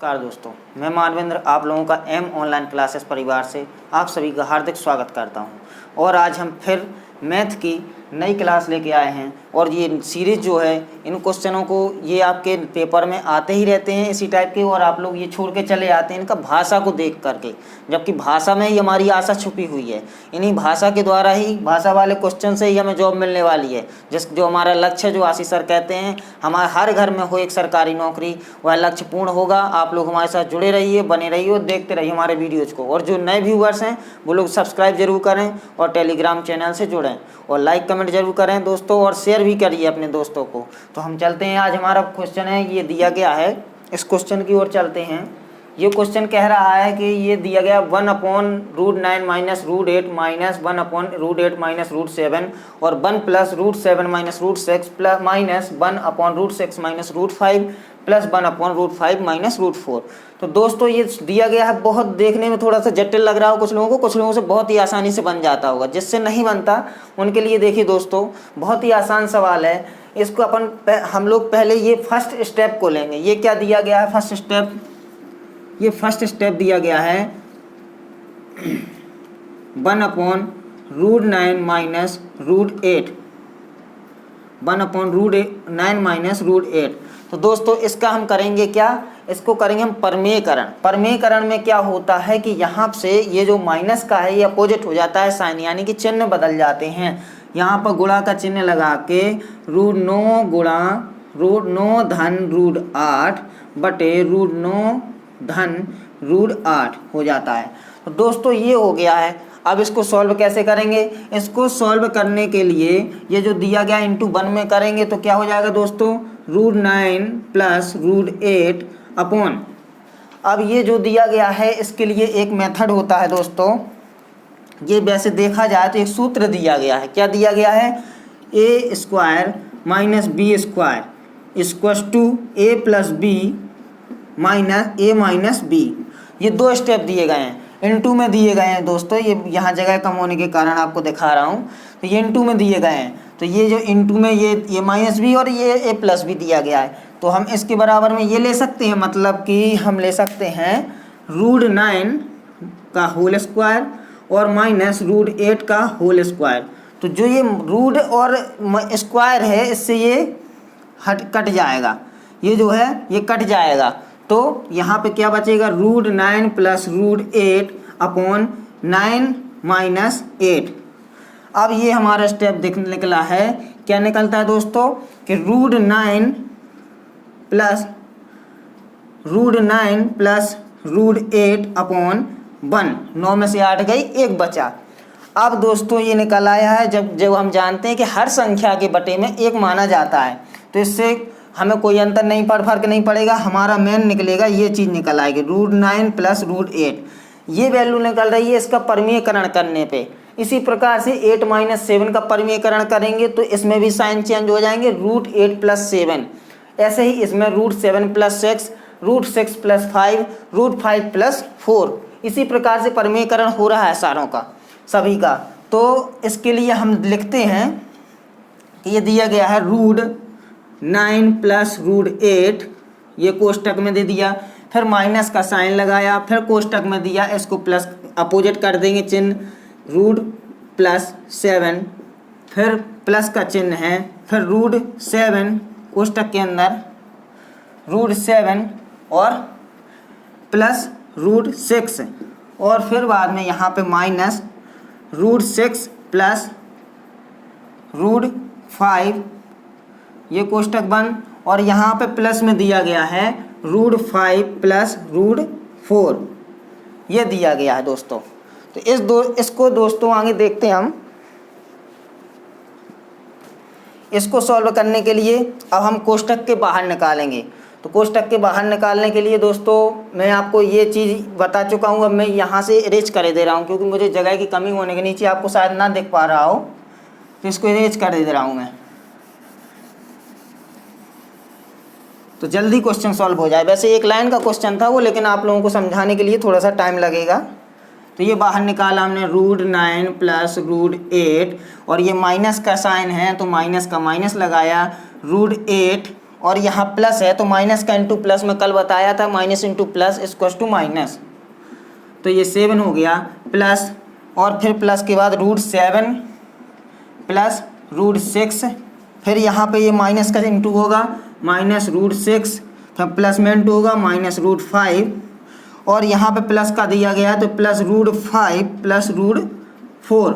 नमस्कार दोस्तों, मैं मानवेंद्र आप लोगों का एम ऑनलाइन क्लासेस परिवार से आप सभी का हार्दिक स्वागत करता हूं। और आज हम फिर मैथ की नई क्लास लेके आए हैं और ये सीरीज़ जो है इन क्वेश्चनों को ये आपके पेपर में आते ही रहते हैं इसी टाइप के, और आप लोग ये छोड़ के चले आते हैं इनका भाषा को देख करके, जबकि भाषा में ही हमारी आशा छुपी हुई है। इन्हीं भाषा के द्वारा ही, भाषा वाले क्वेश्चन से ही हमें जॉब मिलने वाली है। जो हमारा लक्ष्य है, जो आशीष सर कहते हैं हमारे हर घर में हो एक सरकारी नौकरी, वह लक्ष्य पूर्ण होगा। आप लोग हमारे साथ जुड़े रहिए, बने रहिए और देखते रहिए हमारे वीडियोज़ को। और जो नए व्यूवर्स हैं वो लोग सब्सक्राइब जरूर करें और टेलीग्राम चैनल से जुड़ें और लाइक कमेंट जरूर करें दोस्तों, और शेयर भी करिए अपने दोस्तों को। तो हम चलते हैं, आज हमारा क्वेश्चन है ये दिया गया है, इस क्वेश्चन की ओर चलते हैं। ये क्वेश्चन कह रहा है कि ये दिया गया 1/√9 माइनस √8 माइनस 1/√8 माइनस √7 और 1 plus √7 minus √6 plus minus 1/√6 minus √5 plus 1/√5 minus √4। तो दोस्तों ये दिया गया है, बहुत देखने में थोड़ा सा जटिल लग रहा हो कुछ लोगों को, कुछ लोगों से बहुत ही आसानी से बन जाता होगा। जिससे नहीं बनता उनके लिए देखिए दोस्तों, बहुत ही आसान सवाल है। इसको हम लोग पहले ये फर्स्ट स्टेप को लेंगे। ये क्या दिया गया है फर्स्ट स्टेप, ये फर्स्ट स्टेप दिया गया है 1/√9 माइनस √8, 1/√9 माइनस √8। तो दोस्तों इसका हम करेंगे क्या, इसको करेंगे हम परमेयकरण। परमेयकरण में क्या होता है कि यहाँ से ये जो माइनस का है ये अपोजिट हो जाता है साइन, यानी कि चिन्ह बदल जाते हैं। यहाँ पर गुणा का चिन्ह लगा के √9 गुणा √9 धन √8 बटे √9 धन √8 हो जाता है। तो दोस्तों ये हो गया है। अब इसको सॉल्व कैसे करेंगे, इसको सॉल्व करने के लिए ये जो दिया गया इंटू 1 में करेंगे तो क्या हो जाएगा दोस्तों, √9 प्लस √8 अपॉन, अब ये जो दिया गया है इसके लिए एक मेथड होता है दोस्तों। ये वैसे देखा जाए तो एक सूत्र दिया गया है। क्या दिया गया है, a² minus b² equals to a plus b minus a minus b। ये दो स्टेप दिए गए हैं, इनटू में दिए गए हैं दोस्तों। ये यहाँ जगह कम होने के कारण आपको दिखा रहा हूँ, तो ये इनटू में दिए गए हैं। तो ये जो इनटू में ये माइनस बी और ये a प्लस बी दिया गया है, तो हम इसके बराबर में ये ले सकते हैं, मतलब कि हम ले सकते हैं √9 का होल स्क्वायर और माइनस √8 का होल स्क्वायर। तो जो ये रूट और स्क्वायर है इससे ये कट जाएगा, ये जो है ये कट जाएगा। तो यहाँ पे क्या बचेगा, √9 प्लस √8 अपॉन 9 माइनस 8। अब ये हमारा स्टेप निकला है, क्या निकलता है दोस्तों कि √9 प्लस √8 अपॉन 1, 9 में से 8 गई, 1 बचा। अब दोस्तों ये निकल आया है, जब हम जानते हैं कि हर संख्या के बटे में 1 माना जाता है, तो इससे हमें कोई अंतर नहीं फर्क नहीं पड़ेगा, हमारा मेन निकलेगा, ये चीज़ निकल आएगी √9 प्लस √8। ये वैल्यू निकल रही है इसका परमीयकरण करने पे। इसी प्रकार से 8 माइनस 7 का परमीयकरण करेंगे तो इसमें भी साइन चेंज हो जाएंगे, √8 प्लस 7। ऐसे ही इसमें √7 प्लस 6, √6 प्लस 5, √5 प्लस 4। इसी प्रकार से परमीयकरण हो रहा है सारों का, सभी का। तो इसके लिए हम लिखते हैं कि ये दिया गया है √9 प्लस √8, ये कोष्टक में दे दिया, फिर माइनस का साइन लगाया, फिर कोष्टक में दिया, इसको प्लस अपोजिट कर देंगे चिन्ह, √+7, फिर प्लस का चिन्ह है, फिर √7 कोष्टक के अंदर √7 और प्लस √6, और फिर बाद में यहाँ पे माइनस √6 प्लस √5, ये कोष्टक बंद, और यहाँ पे प्लस में दिया गया है √5 प्लस √4, ये दिया गया है दोस्तों। तो इसको दोस्तों आगे देखते हैं हम। इसको सॉल्व करने के लिए अब हम कोष्टक के बाहर निकालेंगे। तो कोष्टक के बाहर निकालने के लिए दोस्तों मैं आपको ये चीज़ बता चुका हूँ, अब मैं यहाँ से इरेज कर दे रहा हूँ क्योंकि मुझे जगह की कमी होने के नीचे आपको शायद ना दिख पा रहा हो, तो इसको इरेज कर दे रहा हूँ मैं, तो जल्दी क्वेश्चन सॉल्व हो जाए। वैसे एक लाइन का क्वेश्चन था वो, लेकिन आप लोगों को समझाने के लिए थोड़ा सा टाइम लगेगा। तो ये बाहर निकाला हमने √9 प्लस √8, और ये माइनस का साइन है तो माइनस का माइनस लगाया, √8 और यहाँ प्लस है तो माइनस का इंटू प्लस में कल बताया था, minus into plus equals to minus. तो ये 7 हो गया प्लस, और फिर प्लस के बाद √7 प्लस √6, फिर यहाँ पे ये माइनस का इंटू होगा माइनस √6, फिर प्लस में इंटू होगा माइनस √5, और यहाँ पे प्लस का दिया गया है तो प्लस √5 प्लस √4।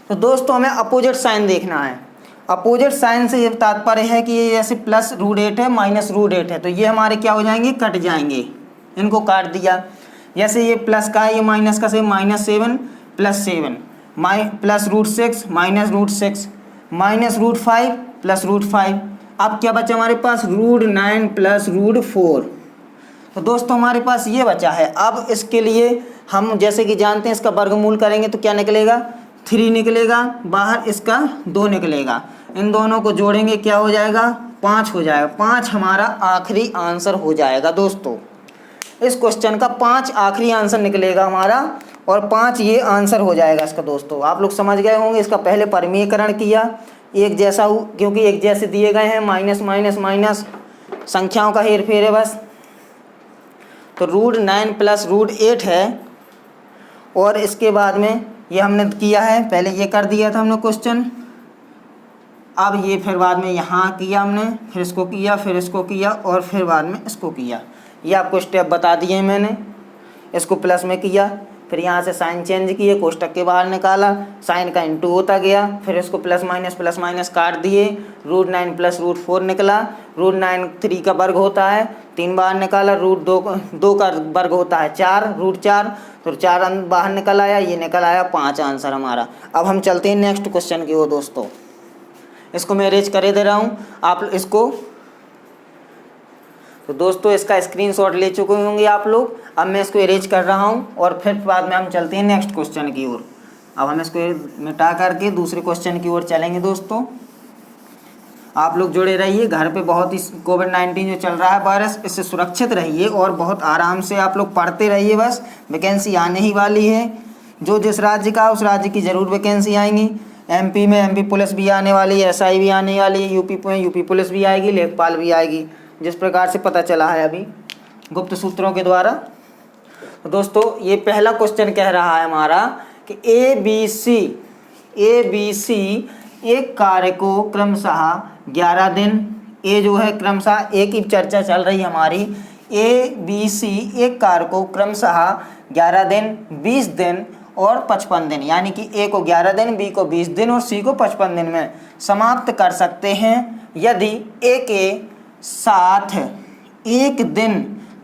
तो दोस्तों हमें अपोजिट साइन देखना है। अपोजिट साइन से ये तात्पर्य है कि ये जैसे प्लस √8 है माइनस √8 है, तो ये हमारे क्या हो जाएंगे, कट जाएंगे। इनको काट दिया। जैसे ये प्लस का है, ये माइनस का से -7 plus 7 plus √6 minus √6 minus √5 plus √5। अब क्या बचा हमारे पास, √9 प्लस √4। तो दोस्तों हमारे पास ये बचा है। अब इसके लिए हम जैसे कि जानते हैं इसका वर्गमूल करेंगे तो क्या निकलेगा, 3 निकलेगा, बाहर इसका 2 निकलेगा। इन दोनों को जोड़ेंगे क्या हो जाएगा, 5 हो जाएगा। 5 हमारा आखिरी आंसर हो जाएगा दोस्तों। इस क्वेश्चन का 5 आखिरी आंसर निकलेगा हमारा, और 5 ये आंसर हो जाएगा इसका। दोस्तों आप लोग समझ गए होंगे। इसका पहले परिमेयकरण किया, एक जैसा क्योंकि एक जैसे दिए गए हैं, माइनस माइनस माइनस संख्याओं का हेर फेर है बस। तो √9 प्लस √8 है, और इसके बाद में ये हमने किया है, पहले ये कर दिया था हमने क्वेश्चन। अब ये फिर बाद में यहाँ किया हमने, फिर इसको किया, फिर इसको किया, और फिर बाद में इसको किया। ये आपको स्टेप बता दिए मैंने। इसको प्लस में किया, फिर यहाँ से साइन चेंज किए, कोष्टक के बाहर निकाला, साइन का इंटू होता गया, फिर इसको प्लस माइनस काट दिए, √9 प्लस √4 निकला। √9 3 का वर्ग होता है, 3 बाहर निकाला। √2 का वर्ग होता है 4, √4, तो 4 बाहर निकल आया, ये निकल आया 5 आंसर हमारा। अब हम चलते हैं नेक्स्ट क्वेश्चन की ओर दोस्तों। इसको मैं अरेंज करे दे रहा हूँ आप इसको। तो दोस्तों इसका स्क्रीनशॉट ले चुके होंगे आप लोग। अब मैं इसको अरेंज कर रहा हूँ, और फिर बाद में हम चलते हैं नेक्स्ट क्वेश्चन की ओर। अब हम इसको मिटा करके दूसरे क्वेश्चन की ओर चलेंगे दोस्तों। आप लोग जुड़े रहिए। घर पे बहुत ही कोविड-19 जो चल रहा है वायरस, इससे सुरक्षित रहिए और बहुत आराम से आप लोग पढ़ते रहिए। बस वैकेंसी आने ही वाली है। जो जिस राज्य का उस राज्य की ज़रूर वैकेंसी आएंगी। MP में MP पुलिस भी आने वाली है, SI भी आने वाली है, यूपी में यूपी पुलिस भी आएगी, लेखपाल भी आएगी, जिस प्रकार से पता चला है अभी गुप्त सूत्रों के द्वारा। तो दोस्तों ये पहला क्वेश्चन कह रहा है हमारा कि ABC एक कार्य को क्रमशः 11 दिन, ए जो है क्रमशः ए की चर्चा चल रही हमारी। ABC एक कार्य को क्रमशः 11 दिन, 20 दिन और 55 दिन, यानी कि ए को 11 दिन, बी को 20 दिन और सी को 55 दिन में समाप्त कर सकते हैं यदि ए के साथ एक दिन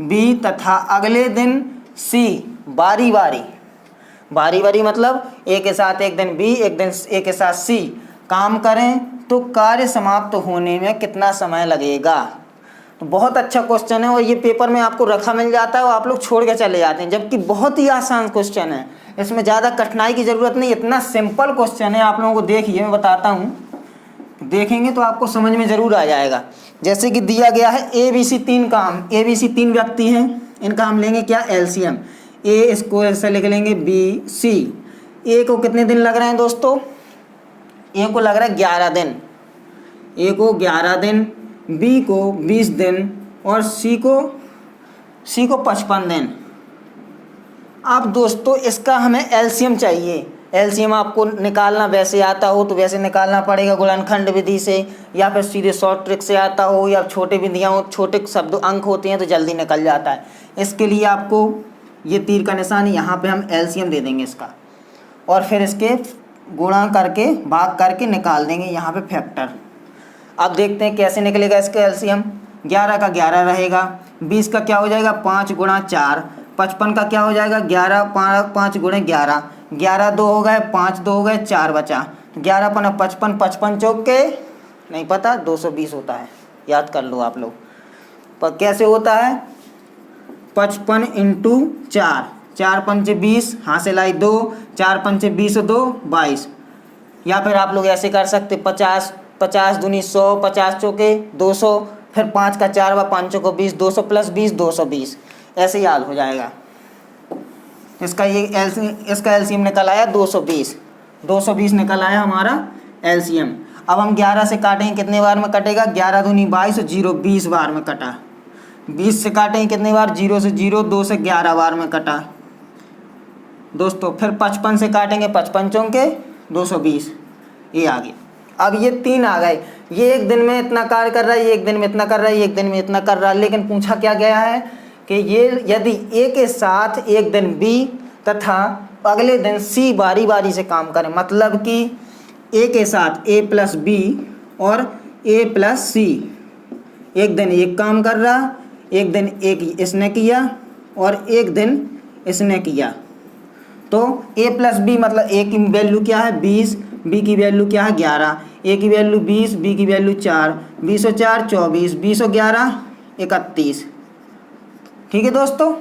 बी तथा अगले दिन सी बारी बारी मतलब ए के साथ एक दिन बी, एक दिन ए के साथ सी काम करें तो कार्य समाप्त होने में कितना समय लगेगा। तो बहुत अच्छा क्वेश्चन है, और ये पेपर में आपको रखा मिल जाता है और आप लोग छोड़ के चले जाते हैं, जबकि बहुत ही आसान क्वेश्चन है। इसमें ज़्यादा कठिनाई की ज़रूरत नहीं, इतना सिंपल क्वेश्चन है। आप लोगों को देखिए, मैं बताता हूँ, देखेंगे तो आपको समझ में ज़रूर आ जाएगा। जैसे कि दिया गया है ABC 3 व्यक्ति हैं, इनका हम लेंगे क्या, LCM। ए इसको ऐसे लिख लेंगे BC। ए को कितने दिन लग रहे हैं दोस्तों, ए को लग रहा है 11 दिन, ए को 11 दिन, बी को 20 दिन और सी को 55 दिन। अब दोस्तों इसका हमें LCM चाहिए। LCM आपको निकालना वैसे आता हो तो वैसे निकालना पड़ेगा गुणनखंड विधि से, या फिर सीधे शॉर्ट ट्रिक से आता हो, या छोटे विधियाँ हो, छोटे शब्द अंक होते हैं तो जल्दी निकल जाता है। इसके लिए आपको ये तीर का निशान, यहाँ पे हम LCM दे देंगे इसका, और फिर इसके गुणा करके भाग करके निकाल देंगे यहाँ पे फैक्टर। अब देखते हैं कैसे निकलेगा इसका LCM। 11 का 11 रहेगा, 20 का क्या हो जाएगा 5 गुणा 4, 55 का क्या हो जाएगा 11 5 गुणे 11, 11 2 हो गए, 5 2 हो गए, 4 बचा, 11 पना 55, 55 चौके नहीं पता 220 होता है, याद कर लो आप लोग। पर कैसे होता है 55 × 4, 4 पंचे 20, हाथ से लाई 2, 4 पंचे 20 2 22। या फिर आप लोग ऐसे कर सकते 50 50 दूनी 100, 50 चौके 200, फिर 5 का 4 व 5 को 20, 200 + 20 220, ऐसे याद हो जाएगा। इसका LCM निकल आया 220 निकल आया हमारा LCM। अब हम 11 से काटेंगे कितने बार में कटेगा, 11 दूनी 22 और 0 20 बार में कटा। 20 से काटेंगे कितने बार, 0 से 0 2 से 11 बार में कटा दोस्तों। फिर 55 से काटेंगे, 55 चौके 220, ये आ गया। अब ये 3 आ गए, ये एक दिन में इतना कार्य कर रहा है, ये एक दिन में इतना कर रहा है, ये एक दिन में इतना कर रहा है। लेकिन पूछा क्या गया है कि ये यदि ए के साथ एक दिन बी तथा अगले दिन सी बारी बारी से काम करें, मतलब कि ए के साथ ए प्लस बी और ए प्लस सी, एक दिन एक काम कर रहा, एक दिन एक इसने किया और एक दिन इसने किया। तो a प्लस बी मतलब a की वैल्यू क्या है 20, b की वैल्यू क्या है 11, a की वैल्यू 20, b की वैल्यू 4, 20 और 4 24, 20 और 11 31। ठीक है दोस्तों,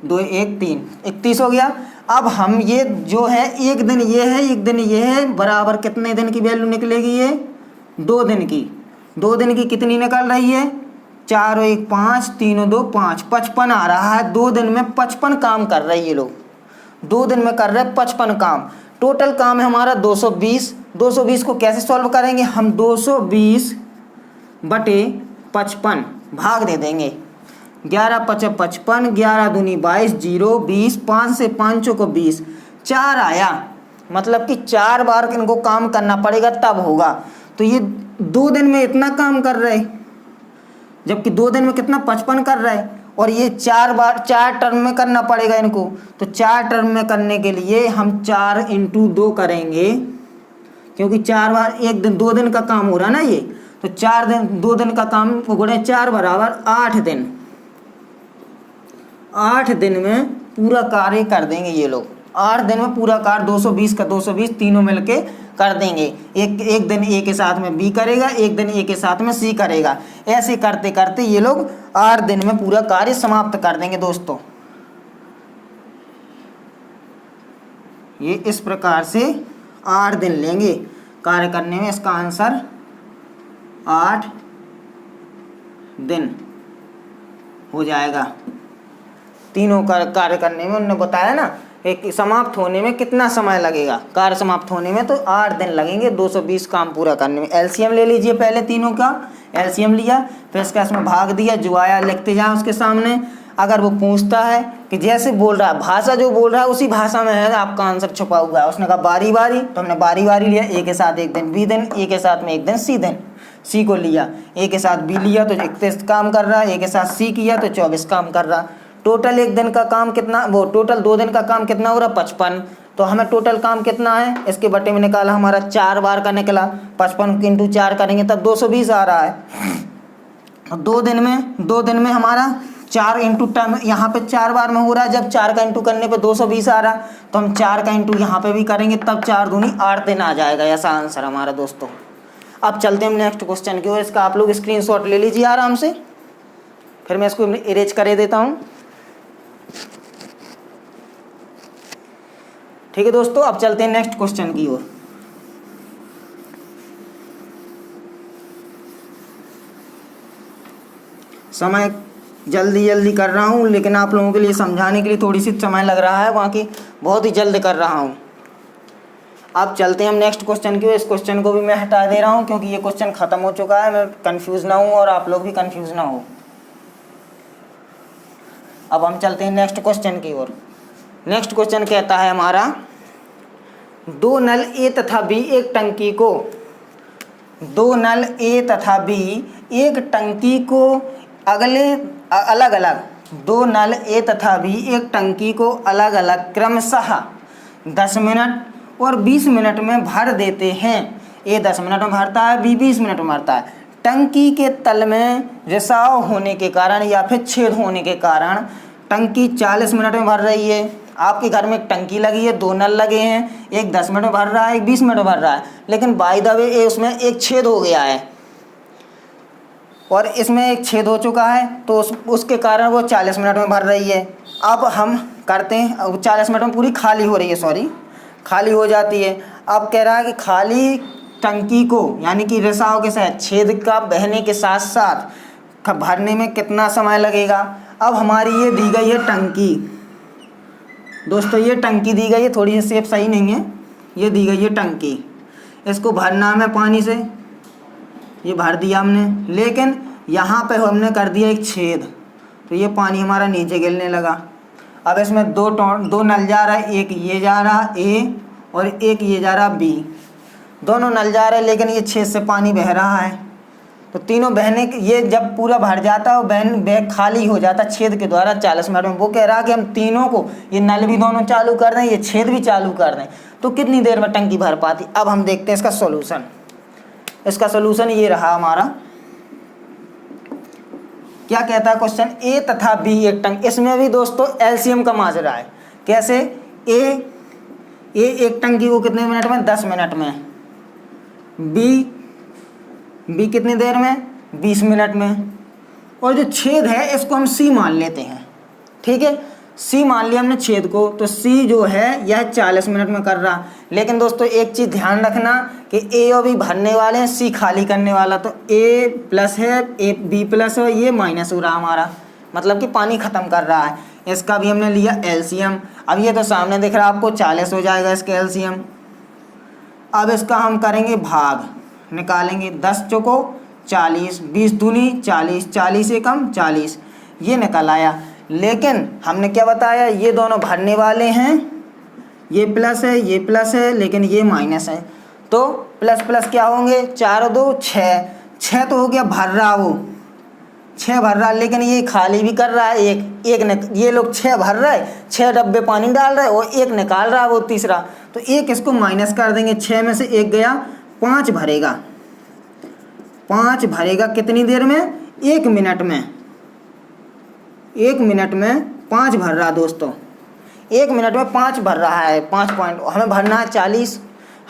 2 1 3 31 हो गया। अब हम ये जो है एक दिन ये है, एक दिन ये है, बराबर कितने दिन की वैल्यू निकलेगी, ये 2 दिन की। 2 दिन की कितनी निकल रही है, 4 और 1 5, 3 और 2 5, 55 आ रहा है। 2 दिन में 55 काम कर रहे हैं ये लोग, 2 दिन में कर रहे हैं 55 काम। टोटल काम है हमारा 220। 220 को कैसे सॉल्व करेंगे हम, 220 बटे 55 भाग दे देंगे। 11 5 55, 11 दूनी 22, 0 20, 5 से 5 को 20, 4 आया, मतलब कि 4 बार इनको काम करना पड़ेगा तब होगा। तो ये 2 दिन में इतना काम कर रहे, जबकि 2 दिन में कितना 55 कर रहा है, और ये 4 बार 4 टर्म में करना पड़ेगा इनको। तो 4 टर्म में करने के लिए हम 4 × 2 करेंगे, क्योंकि 4 बार एक दिन 2 दिन का काम हो रहा ना ये, तो 4 दिन 2 दिन का काम गुणे 4 बराबर 8 दिन। 8 दिन में पूरा कार्य कर देंगे ये लोग, 8 दिन में पूरा कार्य 220 का 220 तीनों मिलके कर देंगे। एक दिन ए के साथ में बी करेगा, एक दिन ए के साथ में सी करेगा, ऐसे करते करते ये लोग 8 दिन में पूरा कार्य समाप्त कर देंगे दोस्तों। ये इस प्रकार से 8 दिन लेंगे कार्य करने में, इसका आंसर 8 दिन हो जाएगा। तीनों कार्य करने में उन्होंने बताया ना एक समाप्त होने में कितना समय लगेगा, कार्य समाप्त होने में तो 8 दिन लगेंगे 220 काम पूरा करने में। एलसीएम ले लीजिए, पहले तीनों का एलसीएम लिया, फिर इसका इसमें भाग दिया, जो आया लिखते जाए उसके सामने। अगर वो पूछता है कि जैसे बोल रहा है, भाषा जो बोल रहा है उसी भाषा में है आपका आंसर छुपा हुआ है। उसने कहा बारी बारी, तो हमने बारी बारी लिया, ए के साथ एक दिन बी दिन, ए के साथ में एक दिन सी दिन, सी को लिया, ए के साथ बी लिया तो 31 काम कर रहा है, ए के साथ सी किया तो 24 काम कर रहा। टोटल एक दिन का काम कितना, वो टोटल 2 दिन का काम कितना हो रहा 55। तो हमें टोटल काम कितना है, इसके बटे में निकाला हमारा 4 बार का निकला, 55 × 4 करेंगे तब 220 आ रहा है। 2 दिन में हमारा 4 × टाइम यहाँ पे 4 बार में हो रहा है, जब 4 का इंटू करने पे 220 आ रहा, तो हम 4 का इंटू यहाँ पे भी करेंगे तब 4 दूनी 8 दिन आ जाएगा। ऐसा आंसर हमारा दोस्तों। अब चलते हैं हम नेक्स्ट क्वेश्चन की ओर। इसका आप लोग स्क्रीनशॉट ले लीजिए आराम से, फिर मैं इसको इरेज कर देता हूँ। ठीक है दोस्तों, अब चलते हैं नेक्स्ट क्वेश्चन की ओर। समय जल्दी कर रहा हूँ, लेकिन आप लोगों के लिए समझाने के लिए थोड़ी सी समय लग रहा है, बाकी बहुत ही जल्द कर रहा हूँ। अब चलते हैं हम नेक्स्ट क्वेश्चन की ओर। इस क्वेश्चन को भी मैं हटा दे रहा हूँ क्योंकि ये क्वेश्चन खत्म हो चुका है, मैं कंफ्यूज ना हूँ और आप लोग भी कंफ्यूज ना हो। अब हम चलते हैं नेक्स्ट क्वेश्चन की ओर। नेक्स्ट क्वेश्चन कहता है हमारा, 2 नल ए तथा बी एक टंकी को, 2 नल ए तथा बी एक टंकी को अलग अलग 2 नल ए तथा बी एक टंकी को अलग अलग क्रमशः 10 मिनट और 20 मिनट में भर देते हैं। ए 10 मिनट में भरता है, बी 20 मिनट में भरता है। टंकी के तल में रिसाव होने के कारण या फिर छेद होने के कारण टंकी 40 मिनट में भर रही है। आपके घर में एक टंकी लगी है, 2 नल लगे हैं, एक 10 मिनट में भर रहा है, एक 20 मिनट में भर रहा है, लेकिन बाय द वे उसमें एक छेद हो गया है और इसमें एक छेद हो चुका है, तो उसके कारण वो 40 मिनट में भर रही है। अब हम करते हैं, 40 मिनट में पूरी खाली हो रही है, खाली हो जाती है। अब कह रहा है कि खाली टंकी को, यानी कि रिसाव के साथ छेद का बहने के साथ साथ भरने में कितना समय लगेगा। अब हमारी ये दी गई है टंकी दोस्तों, ये टंकी दी गई है, थोड़ी सी शेप सही नहीं है, ये दी गई है टंकी। इसको भरना है पानी से, ये भर दिया हमने, लेकिन यहाँ पे हमने कर दिया एक छेद, तो ये पानी हमारा नीचे गिरने लगा। अब इसमें दो नल जा रहा है, एक ये जा रहा ए और एक ये जा रहा बी, दोनों नल जा रहे हैं, लेकिन ये छेद से पानी बह रहा है। तो तीनों बहने के, ये जब पूरा भर जाता है बैग खाली हो जाता छेद के द्वारा 40 मिनट में। वो कह रहा है कि हम तीनों को, ये नल भी दोनों चालू कर दें, ये छेद भी चालू कर दें, तो कितनी देर में टंकी भर पाती। अब हम देखते हैं इसका सॉल्यूशन। इसका सॉल्यूशन ये रहा हमारा। क्या कहता है क्वेश्चन, ए तथा बी एक टंकी, इसमें भी दोस्तों एलसीएम का माजरा है। कैसे, ए एक टंकी को कितने मिनट में, 10 मिनट में, बी कितनी देर में, 20 मिनट में, और जो छेद है इसको हम सी मान लेते हैं। ठीक है, सी मान लिया हमने छेद को, तो सी जो है यह 40 मिनट में कर रहा। लेकिन दोस्तों एक चीज़ ध्यान रखना कि ए और बी भरने वाले हैं, सी खाली करने वाला, तो ए प्लस है, ए बी प्लस है, ये माइनस हो रहा हमारा, मतलब कि पानी ख़त्म कर रहा है। इसका भी हमने लिया एलसीएम। अब ये तो सामने दिख रहा है आपको, 40 हो जाएगा इसका एलसीएम। अब इसका हम करेंगे भाग, निकालेंगे 10 चौको 40, 20 दूनी 40, 40 से कम 40, ये निकल आया। लेकिन हमने क्या बताया, ये दोनों भरने वाले हैं, ये प्लस है, ये प्लस है, लेकिन ये माइनस है, तो प्लस प्लस क्या होंगे, 4 और 2 6, 6 तो हो गया भर रहा, वो 6 भर रहा, लेकिन ये खाली भी कर रहा है, एक ये लोग 6 भर रहा है, 6 डब्बे पानी डाल रहा है और एक निकाल रहा है वो तीसरा, तो एक इसको माइनस कर देंगे, 6 में से एक गया, 5 भरेगा, 5 भरेगा कितनी देर में, 1 मिनट में, 1 मिनट में 5 भर रहा दोस्तों, 1 मिनट में 5 भर रहा है, 5 पॉइंट, हमें भरना है 40,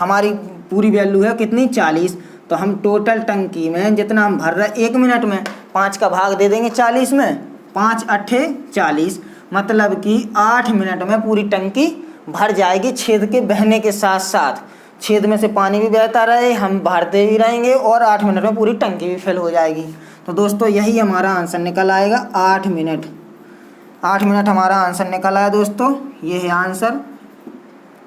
हमारी पूरी वैल्यू है कितनी 40, तो हम टोटल टंकी में जितना हम भर रहे हैं 1 मिनट में 5 का भाग दे देंगे 40 में, 5 अट्ठे 40, मतलब कि 8 मिनट में पूरी टंकी भर जाएगी, छेद के बहने के साथ साथ, छेद में से पानी भी बहता रहे, हम भरते भी रहेंगे और 8 मिनट में पूरी टंकी भी फिल हो जाएगी। तो दोस्तों यही हमारा आंसर निकल आएगा, 8 मिनट, 8 मिनट हमारा आंसर निकल आया दोस्तों, ये है आंसर।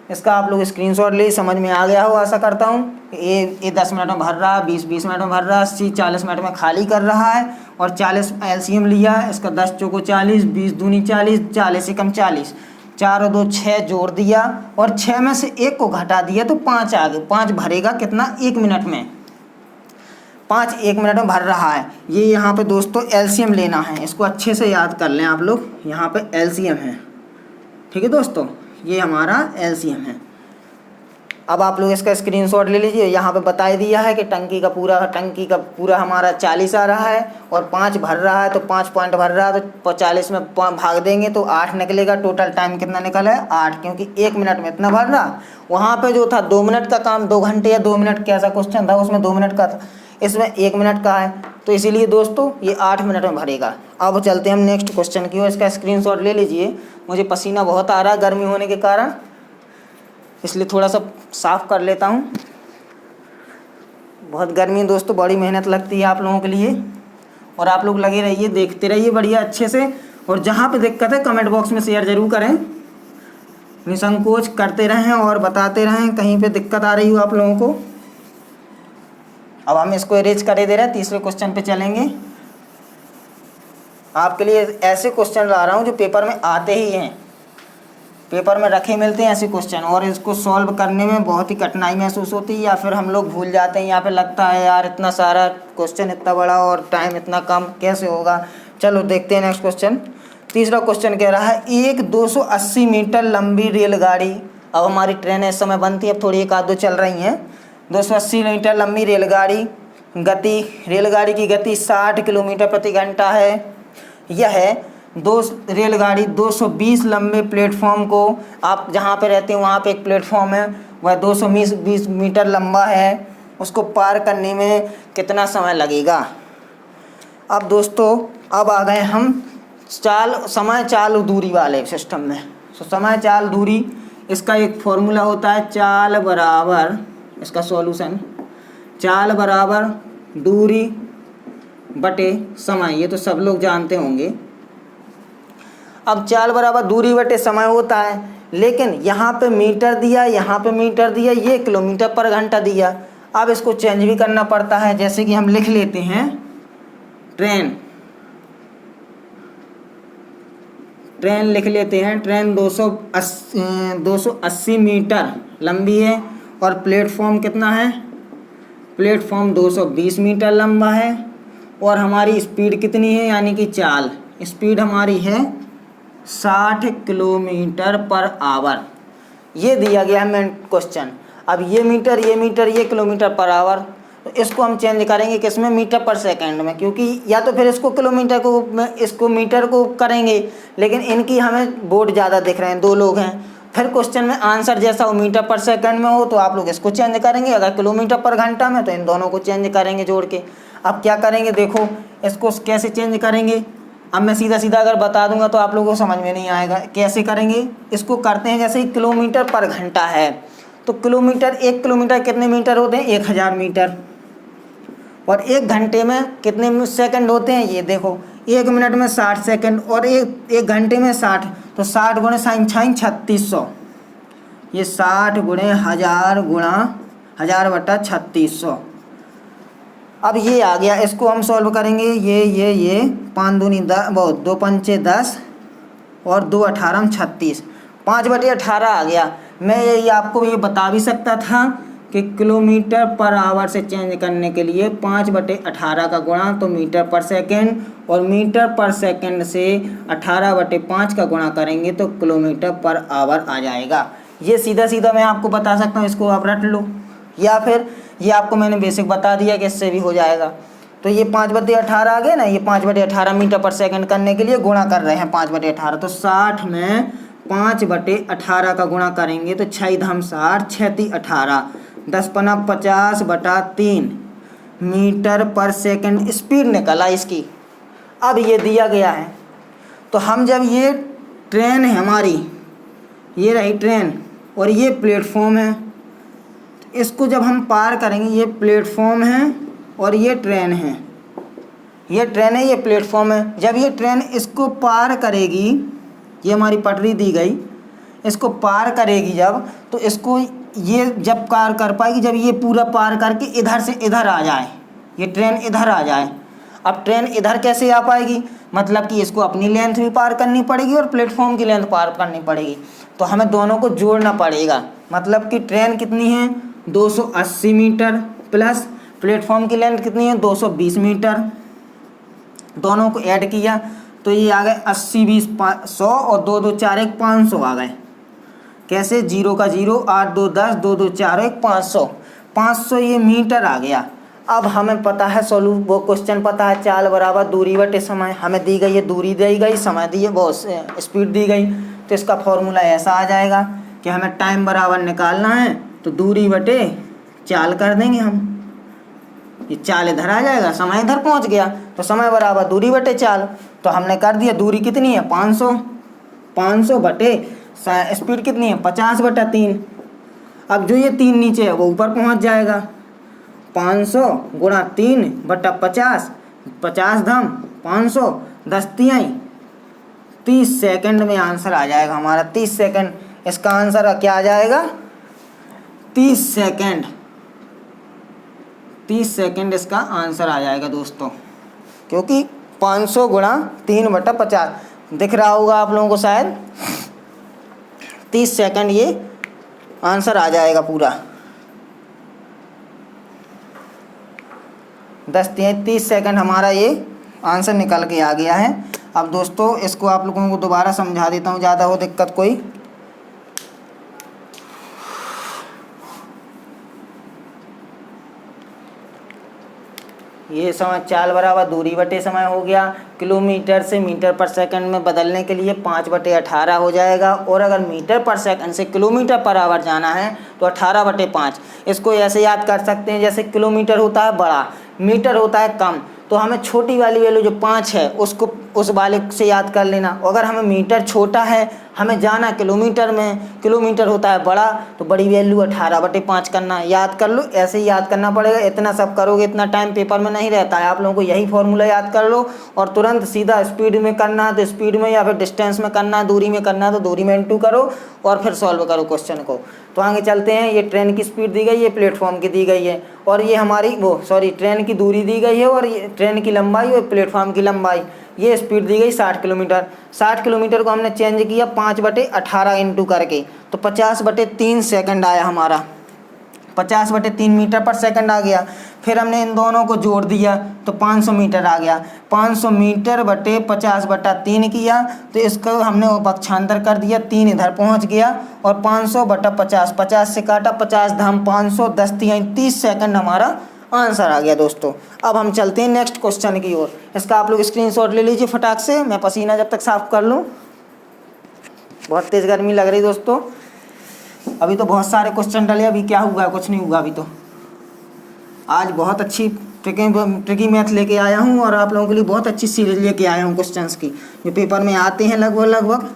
इसका आप लोग स्क्रीनशॉट ले, समझ में आ गया हो आशा करता हूँ। ए 10 मिनट में भर रहा, 20 मिनट में भर रहा, सी 40 मिनट में खाली कर रहा है और 40 एलसीएम लिया है इसका, 10 चौको 40, 20 दूनी 40, 40 से कम 40, 4 और 2 6 जोड़ दिया और 6 में से 1 को घटा दिया तो 5 आ गए, 5 भरेगा कितना, 1 मिनट में, 5 1 मिनट में भर रहा है। ये यहाँ पे दोस्तों एलसीएम लेना है, इसको अच्छे से याद कर लें आप लोग, यहाँ पे एलसीएम है, ठीक है दोस्तों, ये हमारा एलसीएम है। अब आप लोग इसका स्क्रीनशॉट ले लीजिए, यहाँ पे बता दिया है कि टंकी का पूरा हमारा 40 आ रहा है और 5 भर रहा है, तो 5 पॉइंट भर रहा है, तो 40 में भाग देंगे तो 8 निकलेगा। टोटल टाइम कितना निकला है, 8, क्योंकि 1 मिनट में इतना भर रहा। वहाँ पे जो था 2 मिनट का काम, 2 घंटे या 2 मिनट कैसा क्वेश्चन था, उसमें 2 मिनट का था, इसमें 1 मिनट का है, तो इसीलिए दोस्तों ये 8 मिनट में भरेगा। अब चलते हैं हम नेक्स्ट क्वेश्चन की ओर, इसका स्क्रीनशॉट ले लीजिए। मुझे पसीना बहुत आ रहा है गर्मी होने के कारण, इसलिए थोड़ा सा साफ़ कर लेता हूँ। बहुत गर्मी है दोस्तों, बड़ी मेहनत लगती है आप लोगों के लिए, और आप लोग लगे रहिए, देखते रहिए बढ़िया अच्छे से, और जहाँ पे दिक्कत है कमेंट बॉक्स में शेयर ज़रूर करें, निसंकोच करते रहें और बताते रहें कहीं पे दिक्कत आ रही हो आप लोगों को। अब हम इसको इरेज करे दे रहे हैं, तीसरे क्वेश्चन पे चलेंगे। आपके लिए ऐसे क्वेश्चन ला रहा हूँ जो पेपर में आते ही हैं, पेपर में रखे मिलते हैं ऐसे क्वेश्चन, और इसको सॉल्व करने में बहुत ही कठिनाई महसूस होती है, या फिर हम लोग भूल जाते हैं, यहाँ पे लगता है यार इतना सारा क्वेश्चन इतना बड़ा और टाइम इतना कम कैसे होगा। चलो देखते हैं नेक्स्ट क्वेश्चन। तीसरा क्वेश्चन कह रहा है, एक 280 मीटर लंबी रेलगाड़ी, अब हमारी ट्रेनें इस समय बनती है, अब थोड़ी 1 आध 2 चल रही हैं, 280 मीटर लंबी रेलगाड़ी, रेलगाड़ी की गति 60 किलोमीटर प्रति घंटा है। यह रेलगाड़ी 220 लंबे प्लेटफॉर्म को, आप जहाँ पे रहते हैं वहाँ पे एक प्लेटफॉर्म है, वह 220 मीटर लंबा है, उसको पार करने में कितना समय लगेगा। अब दोस्तों अब आ गए हम समय चाल दूरी वाले सिस्टम में। तो समय चाल दूरी, इसका एक फॉर्मूला होता है, चाल बराबर, इसका सॉल्यूशन, चाल बराबर दूरी बटे समय, ये तो सब लोग जानते होंगे। अब चाल बराबर दूरी बटे समय होता है, लेकिन यहाँ पे मीटर दिया, यहाँ पे मीटर दिया, ये किलोमीटर पर घंटा दिया। अब इसको चेंज भी करना पड़ता है, जैसे कि हम लिख लेते हैं ट्रेन लिख लेते हैं। ट्रेन 280 मीटर लंबी है और प्लेटफॉर्म कितना है, प्लेटफॉर्म 220 मीटर लंबा है और हमारी स्पीड कितनी है, यानी कि चाल स्पीड हमारी है 60 किलोमीटर पर आवर। ये दिया गया है मेन क्वेश्चन। अब ये मीटर, ये मीटर, ये किलोमीटर पर आवर, तो इसको हम चेंज करेंगे किसमें, मीटर पर सेकंड में, क्योंकि या तो फिर इसको किलोमीटर को, इसको मीटर को करेंगे, लेकिन इनकी हमें बोर्ड ज़्यादा दिख रहे हैं, 2 लोग हैं। फिर क्वेश्चन में आंसर जैसा हो मीटर पर सेकंड में हो तो आप लोग इसको चेंज करेंगे, अगर किलोमीटर पर घंटा में तो इन दोनों को चेंज करेंगे जोड़ के। अब क्या करेंगे, देखो इसको कैसे चेंज करेंगे। अब मैं सीधा सीधा अगर बता दूंगा तो आप लोगों को समझ में नहीं आएगा। कैसे करेंगे, इसको करते हैं जैसे किलोमीटर पर घंटा है, तो किलोमीटर, 1 किलोमीटर कितने मीटर होते हैं, 1000 मीटर। और 1 घंटे में कितने सेकंड होते हैं, ये देखो 1 मिनट में 60 सेकंड और एक घंटे में 60, तो 60 गुणे साइन 3600, ये 60 गुणे 1000 बटा 3600। अब ये आ गया, इसको हम सॉल्व करेंगे। ये 5 दूनी 10, 2 पंचे 10 और 2 18 36, 5/18 आ गया। मैं ये आपको ये बता भी सकता था कि किलोमीटर पर आवर से चेंज करने के लिए 5/18 का गुणा तो मीटर पर सेकंड, और मीटर पर सेकंड से 18/5 का गुणा करेंगे तो किलोमीटर पर आवर आ जाएगा। ये सीधा सीधा मैं आपको बता सकता हूँ, इसको आप रट लो, या फिर ये आपको मैंने बेसिक बता दिया कि इससे भी हो जाएगा। तो ये 5/18 आ गया ना, ये 5/18 मीटर पर सेकंड करने के लिए गुणा कर रहे हैं 5/18, तो 60 में 5/18 का गुणा करेंगे तो 6 धाम 60, 6 18, 10 पना 50/3 मीटर पर सेकंड स्पीड निकला इसकी। अब ये दिया गया है, तो हम जब ये ट्रेन है हमारी, ये रही ट्रेन और ये प्लेटफॉर्म है, तो इसको जब हम पार करेंगे, ये प्लेटफॉर्म है और ये ट्रेन है, ये ट्रेन है, ये प्लेटफॉर्म है। जब ये ट्रेन इसको पार करेगी, ये हमारी पटरी दी गई, इसको पार करेगी जब, तो इसको ये जब पार कर पाएगी जब ये पूरा पार करके इधर से इधर आ जाए, ये ट्रेन इधर आ जाए। अब ट्रेन इधर कैसे आ पाएगी, मतलब कि इसको अपनी लेंथ भी पार करनी पड़ेगी और प्लेटफॉर्म की लेंथ पार करनी पड़ेगी, तो हमें दोनों को जोड़ना पड़ेगा। मतलब कि ट्रेन कितनी है 280 मीटर प्लस प्लेटफॉर्म की लेंथ कितनी है 220 मीटर, दोनों को ऐड किया तो ये आ गए 80 20 100 और 2 2 4 1 500 आ गए। कैसे, 0 का 0, 8 2 10, 2 2 4 1 500 ये मीटर आ गया। अब हमें पता है वो क्वेश्चन पता है, चाल बराबर दूरी बटे समय, हमें दी गई है दूरी दी गई, समय दी है, बहुत स्पीड दी गई, तो इसका फॉर्मूला ऐसा आ जाएगा कि हमें टाइम बराबर निकालना है तो दूरी बटे चाल कर देंगे हम। ये चाल इधर आ जाएगा, समय इधर पहुंच गया, तो समय बराबर दूरी बटे चाल, तो हमने कर दिया। दूरी कितनी है 500 बटे स्पीड कितनी है 50/3। अब जो ये 3 नीचे है वो ऊपर पहुंच जाएगा, 500 गुणा 3/50, 50 धाम 500, 10 तिहाई 30 सेकंड में आंसर आ जाएगा हमारा। 30 सेकंड इसका आंसर क्या आ जाएगा, 30 सेकंड इसका आंसर आ जाएगा दोस्तों, क्योंकि 500 गुणा 3/50 दिख रहा होगा आप लोगों को शायद, 30 सेकंड ये आंसर आ जाएगा पूरा। 30 सेकंड हमारा ये आंसर निकल के आ गया है। अब दोस्तों इसको आप लोगों को दोबारा समझा देता हूँ, ज़्यादा हो दिक्कत कोई। ये समय चाल बराबर दूरी बटे समय हो गया, किलोमीटर से मीटर पर सेकंड में बदलने के लिए 5/18 हो जाएगा, और अगर मीटर पर सेकंड से किलोमीटर पर आवर जाना है तो 18/5। इसको ऐसे याद कर सकते हैं, जैसे किलोमीटर होता है बड़ा, मीटर होता है कम, तो हमें छोटी वाली वैल्यू जो 5 है उसको उस वाले से याद कर लेना। अगर हमें मीटर छोटा है, हमें जाना किलोमीटर में, किलोमीटर होता है बड़ा, तो बड़ी वैल्यू 18/5 करना, याद कर लो, ऐसे ही याद करना पड़ेगा। इतना सब करोगे इतना टाइम पेपर में नहीं रहता है, आप लोगों को यही फॉर्मूला याद कर लो और तुरंत सीधा स्पीड में करना है तो स्पीड में, या फिर डिस्टेंस में करना है, दूरी में करना है तो दूरी में इंटू करो और फिर सॉल्व करो क्वेश्चन को। तो आगे चलते हैं। ये ट्रेन की स्पीड दी गई है, प्लेटफॉर्म की दी गई है, और ये हमारी ट्रेन की दूरी दी गई है, और ये ट्रेन की लंबाई और प्लेटफॉर्म की लंबाई। ये स्पीड दी गई 60 किलोमीटर। 60 किलोमीटर को हमने चेंज किया 5/18 इंटू करके, तो 50/3 सेकंड आया हमारा, 50/3 मीटर पर सेकंड आ गया। फिर हमने इन दोनों को जोड़ दिया तो 500 मीटर आ गया। 500 मीटर बटे 50/3 किया तो इसको हमने पक्षांतर कर दिया, 3 इधर पहुंच गया, और 500/50, 50 से काटा, 50 धाम 500, 10 3 30 सेकंड हमारा आंसर आ गया दोस्तों। अब हम चलते हैं नेक्स्ट क्वेश्चन की ओर। इसका आप लोग स्क्रीनशॉट ले लीजिए फटाक से, मैं पसीना जब तक साफ कर लूँ, बहुत तेज़ गर्मी लग रही दोस्तों। अभी तो बहुत सारे क्वेश्चन डले, अभी क्या हुआ, कुछ नहीं हुआ अभी तो। आज बहुत अच्छी ट्रिकी मैथ लेके आया हूँ और आप लोगों के लिए बहुत अच्छी सीरीज लेके आया हूँ क्वेश्चंस की, जो पेपर में आते हैं लगभग।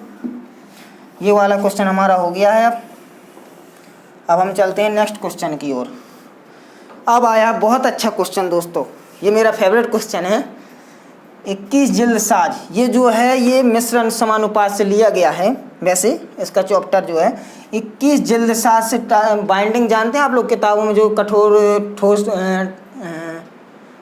ये वाला क्वेश्चन हमारा हो गया है। अब हम चलते हैं नेक्स्ट क्वेश्चन की ओर। अब आया बहुत अच्छा क्वेश्चन दोस्तों, ये मेरा फेवरेट क्वेश्चन है। 21 जिल्दसाज, ये जो है ये मिश्रण समानुपात से लिया गया है। वैसे इसका चैप्टर जो है 21 जिल्दसाज से बाइंडिंग जानते हैं आप लोग, किताबों में जो कठोर ठोस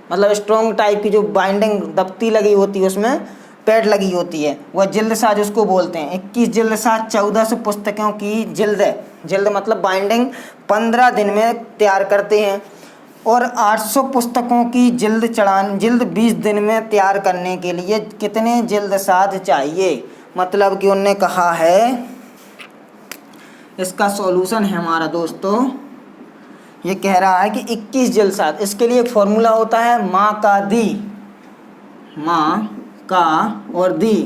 मतलब स्ट्रॉन्ग टाइप की जो बाइंडिंग दफ्ती लगी होती है, उसमें पैड लगी होती है, वह जिल्दसाज उसको बोलते हैं। 21 जिल्दसाज 1400 पुस्तकों की जिल्द मतलब बाइंडिंग 15 दिन में तैयार करते हैं, और 800 पुस्तकों की जिल्द 20 दिन में तैयार करने के लिए कितने जिल्दसाज चाहिए। मतलब कि उन्होंने कहा है, इसका सॉल्यूशन है हमारा दोस्तों, ये कह रहा है कि 21 जिल्दसाज, इसके लिए एक फॉर्मूला होता है माँ का दी, माँ का और दी।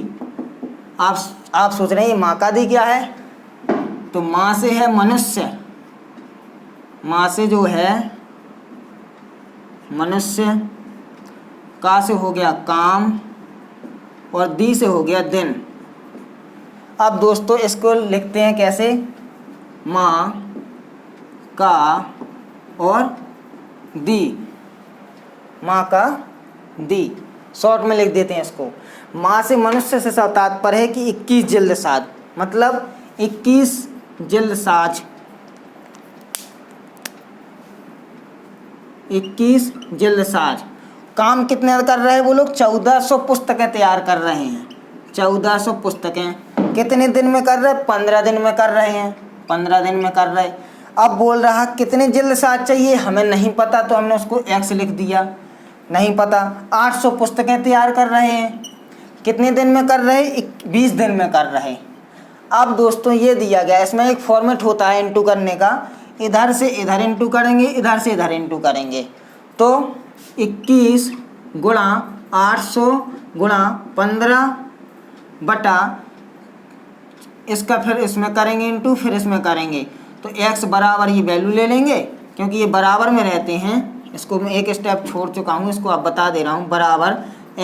आप सोच रहे हैं ये माँ का दी क्या है, तो माँ से है मनुष्य, माँ से जो है मनुष्य, का से हो गया काम, और दी से हो गया दिन। अब दोस्तों इसको लिखते हैं कैसे, माँ का और दी, माँ का दी, शॉर्ट में लिख देते हैं इसको। माँ से मनुष्य से तात्पर्य है कि 21 जिल्दसाज, मतलब 21 जिल्दसाज, 21 जिल्दसाज। काम कितने कर रहे हैं वो लोग, 1400 पुस्तकें तैयार कर रहे हैं। 1400 पुस्तकें कितने दिन में कर रहे हैं, 15 दिन में कर रहे हैं, 15 दिन में कर रहे। अब बोल रहा कितने जिल्दसाज चाहिए, हमें नहीं पता, तो हमने उसको x लिख दिया, नहीं पता। 800 पुस्तकें तैयार कर रहे हैं, कितने दिन में कर रहे हैं, 20 दिन में कर रहे। अब दोस्तों ये दिया गया, इसमें एक फॉर्मेट होता है इंटू करने का, इधर से इधर इंटू करेंगे, इधर से इधर इंटू करेंगे, तो 21 गुणा 800 गुणा 15 बटा इसका, फिर इसमें करेंगे इंटू, फिर इसमें करेंगे, तो x बराबर ये वैल्यू ले लेंगे, क्योंकि ये बराबर में रहते हैं। इसको मैं एक स्टेप छोड़ चुका हूँ, इसको आप बता दे रहा हूँ, बराबर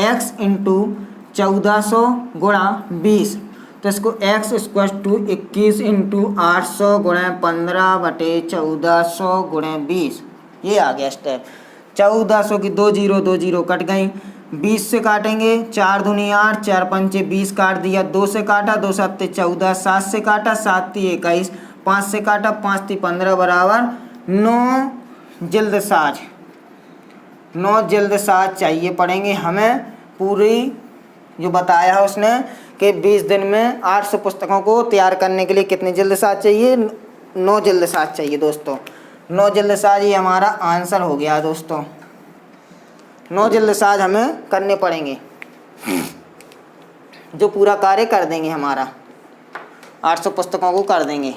x इंटू 1400 गुणा 20, तो इसको x इक्वल टू 21 इंटू 800 गुणा 15 बटे 1400 गुणा 20, ये आ गया स्टेप। 1400 की 2 0 कट गई, 20 से काटेंगे, 4 दूनी 8, 4 पंचे 20 काट दिया, 2 से काटा, 2 सत्ते 14, 7 से काटा, 7 ती 21, 5 से काटा, 5 ती 15 बराबर 9 जिल्दसाज। 9 जिल्दसाज चाहिए पड़ेंगे हमें, पूरी जो बताया है उसने कि 20 दिन में 800 पुस्तकों को तैयार करने के लिए कितने जिल्दसाज चाहिए, 9 जिल्दसाज चाहिए दोस्तों। 9 जिल्दसाज ये हमारा आंसर हो गया दोस्तों। 9 जिल्दसाज हमें करने पड़ेंगे, जो पूरा कार्य कर देंगे, हमारा 800 पुस्तकों को कर देंगे।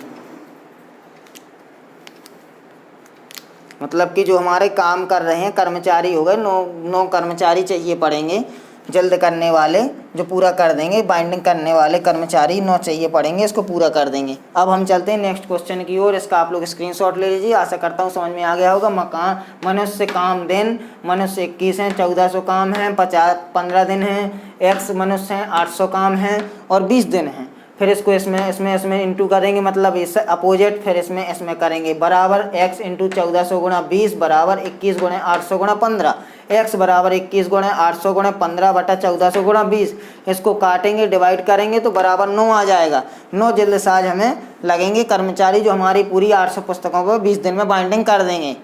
मतलब कि जो हमारे काम कर रहे हैं कर्मचारी हो गए, 9 कर्मचारी चाहिए पड़ेंगे जल्द करने वाले, जो पूरा कर देंगे। बाइंडिंग करने वाले कर्मचारी 9 चाहिए पड़ेंगे, इसको पूरा कर देंगे। अब हम चलते हैं नेक्स्ट क्वेश्चन की ओर। इसका आप लोग स्क्रीनशॉट ले लीजिए, आशा करता हूँ समझ में आ गया होगा। मकान मनुष्य काम दिन, मनुष्य 21 हैं, 1400 काम हैं, 15 दिन हैं, x मनुष्य हैं, 800 काम हैं और 20 दिन हैं। फिर इसको इसमें इंटू करेंगे, मतलब इस अपोजिट, फिर इसमें करेंगे बराबर x इंटू 1400 गुणा 20 बराबर 21 गुणे 800 गुणा 15। x बराबर 21 गुणे 800 गुणे 15 बटा 1400 गुणा 20। इसको काटेंगे, डिवाइड करेंगे तो बराबर 9 आ जाएगा। 9 जल्दसाज हमें लगेंगे कर्मचारी जो हमारी पूरी 800 पुस्तकों को 20 दिन में बाइंडिंग कर देंगे।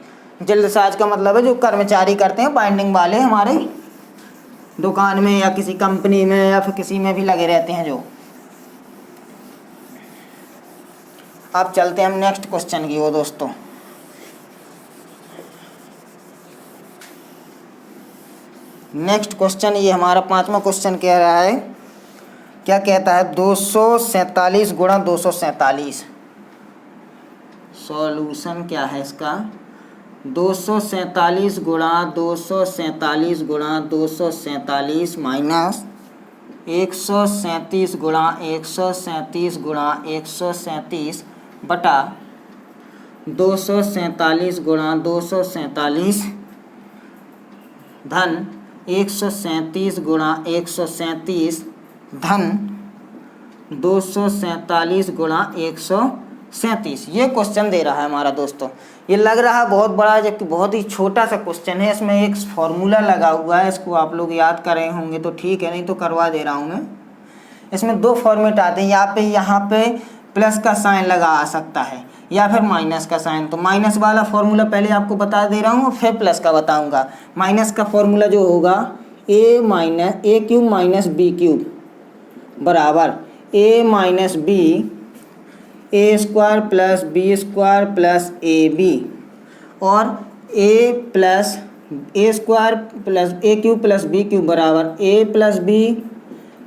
जल्दसाज का मतलब है जो कर्मचारी करते हैं बाइंडिंग वाले, हमारे दुकान में या किसी कंपनी में या फिर किसी में भी लगे रहते हैं जो। अब चलते हैं हम नेक्स्ट क्वेश्चन की ओर दोस्तों। नेक्स्ट क्वेश्चन ये हमारा 5वां क्वेश्चन कह रहा है, क्या कहता है 247 गुणा 247। सॉल्यूशन क्या है इसका, 247 गुणा 247 गुणा 247 माइनस 137 गुणा 137 गुणा 137 बटा 247 गुणा 247 धन 137 गुणा 137 धन 247 गुणा 137। ये क्वेश्चन दे रहा है हमारा दोस्तों। ये लग रहा है बहुत बड़ा, जबकि बहुत ही छोटा सा क्वेश्चन है। इसमें एक फॉर्मूला लगा हुआ है, इसको आप लोग याद कर रहे होंगे तो ठीक है, नहीं तो करवा दे रहा हूँ मैं। इसमें दो फॉर्मेट आते हैं, यहाँ पे प्लस का साइन लगा आ सकता है या फिर माइनस का साइन। तो माइनस वाला फॉर्मूला पहले आपको बता दे रहा हूँ, फिर प्लस का बताऊँगा। माइनस का फॉर्मूला जो होगा a cube minus B cube बराबर a minus B A square plus B square plus A B, और A square plus A cube plus B cube बराबर a plus B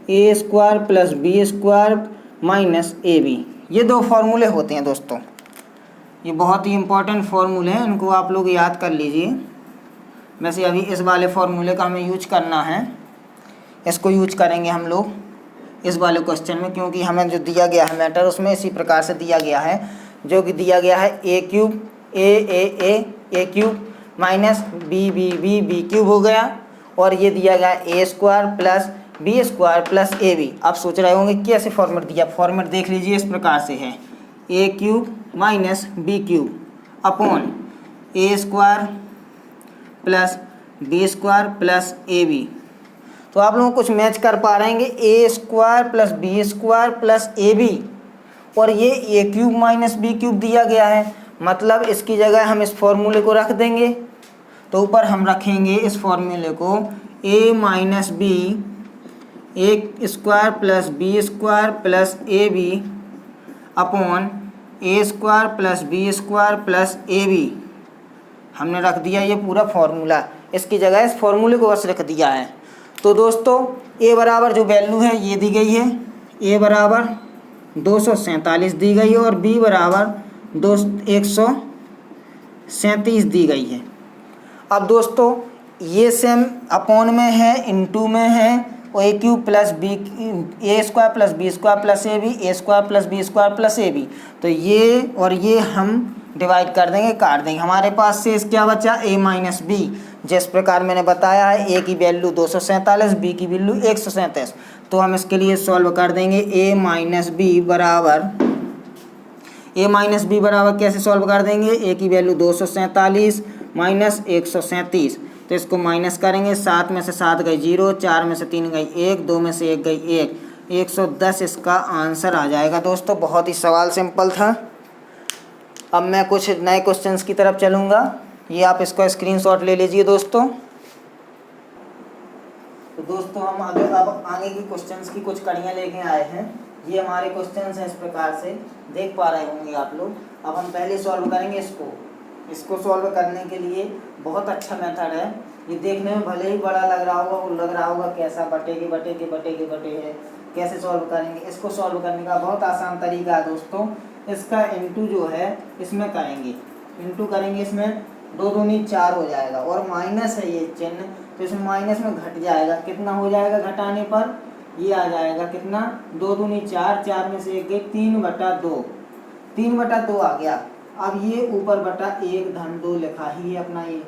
A square plus B square minus A B. ये दो फॉर्मूले होते हैं दोस्तों। ये बहुत ही इंपॉर्टेंट फॉर्मूले हैं, इनको आप लोग याद कर लीजिए। वैसे अभी इस वाले फॉर्मूले का हमें यूज करना है, इसको यूज करेंगे हम लोग इस वाले क्वेश्चन में, क्योंकि हमें जो दिया गया है मैटर उसमें इसी प्रकार से दिया गया है, जो कि दिया गया है A cube A cube minus B cube हो गया, और ये दिया गया A square plus B square plus A B. आप सोच रहे होंगे कैसे फॉर्मेट दिया, फॉर्मेट देख लीजिए, इस प्रकार से है A cube minus B cube upon A square plus B square plus A B. तो आप लोग कुछ मैच कर पा रहे हैं, A square plus B square plus A B, और ये A cube minus B cube दिया गया है, मतलब इसकी जगह हम इस फॉर्मूले को रख देंगे। तो ऊपर हम रखेंगे इस फॉर्मूले को A minus B A square plus B square plus A B upon A square plus B square plus A B. हमने रख दिया ये पूरा फॉर्मूला, इसकी जगह इस फॉर्मूले को बस रख दिया है। तो दोस्तों ए बराबर जो वैल्यू है ये दी गई है, ए बराबर 247 दी गई है और बी बराबर 137 दी गई है। अब दोस्तों ये सेम अपॉन में है, इनटू में है, और A cube plus B A square plus B square plus A B, A square plus B square plus A B. तो ये और ये हम डिवाइड कर देंगे, काट देंगे। हमारे पास से क्या बचा, a माइनस बी, जिस प्रकार मैंने बताया है a की वैल्यू 247, b की वैल्यू 137। तो हम इसके लिए सॉल्व कर देंगे। a माइनस बी बराबर कैसे सॉल्व कर देंगे, a की वैल्यू 247 माइनस 137, तो इसको माइनस करेंगे। 7 में से 7 गई 0, 4 में से 3 गई 1, 2 में से 1 गई 1, 110 इसका आंसर आ जाएगा। दोस्तों बहुत ही सवाल सिंपल था। अब मैं कुछ नए क्वेश्चंस की तरफ चलूँगा, ये आप इसका स्क्रीनशॉट ले लीजिए दोस्तों। तो दोस्तों हम अब आगे की क्वेश्चंस की कुछ कड़ियाँ लेके आए हैं। ये हमारे क्वेश्चंस हैं, इस प्रकार से देख पा रहे होंगे आप लोग। अब हम पहले सॉल्व करेंगे इसको सॉल्व करने के लिए बहुत अच्छा मेथड है। ये देखने में भले ही बड़ा लग रहा होगा, वो लग रहा होगा कैसा बटे के है, कैसे सॉल्व करेंगे। इसको सॉल्व करने का बहुत आसान तरीका है दोस्तों। इसका इंटू जो है इसमें करेंगे, इंटू करेंगे, इसमें 2 दूनी 4 हो जाएगा, और माइनस है ये चिन्ह, तो इसमें माइनस में घट जाएगा। कितना हो जाएगा घटाने पर, ये आ जाएगा कितना, 2 दूनी 4, 4 में से 1 गई 3/2, 3/2 आ गया। अब ये ऊपर बटा 1 धन 2 लिखा ही है अपना ये।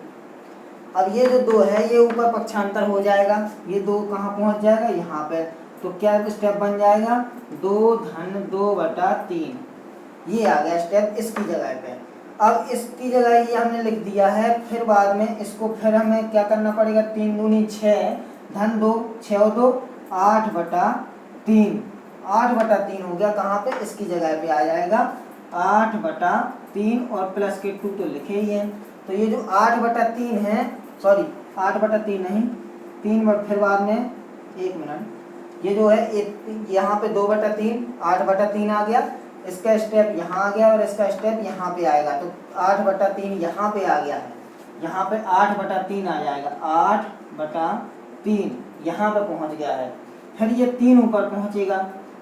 अब ये जो 2 है ये ऊपर पक्षांतर हो जाएगा, ये 2 कहाँ पहुँच जाएगा, यहाँ पे। तो क्या स्टेप बन जाएगा 2 धन 2/3, ये आ गया स्टेप इसकी जगह पे। अब इसकी जगह ये हमने लिख दिया है, फिर बाद में इसको फिर हमें क्या करना पड़ेगा, 3 दूनी 6 धन 2 6 2 8/3, 8/3 हो गया, कहाँ पे इसकी जगह पे आ जाएगा 8/3 और प्लस के 2 तो लिखे ही है। तो ये जो 8/3 है, सॉरी 8/3 नहीं 3, फिर बाद में 1 मिनट, ये जो है यहाँ पे 2/3 8/3 आ गया, इसका स्टेप यहाँ आ गया और इसका स्टेप यहाँ पे आएगा, तो 8/3 यहाँ पे आ गया है, यहाँ पे 8/3 आ जाएगा, 8/3 यहाँ पे पहुँच गया है। फिर ये 3 ऊपर पहुँचेगा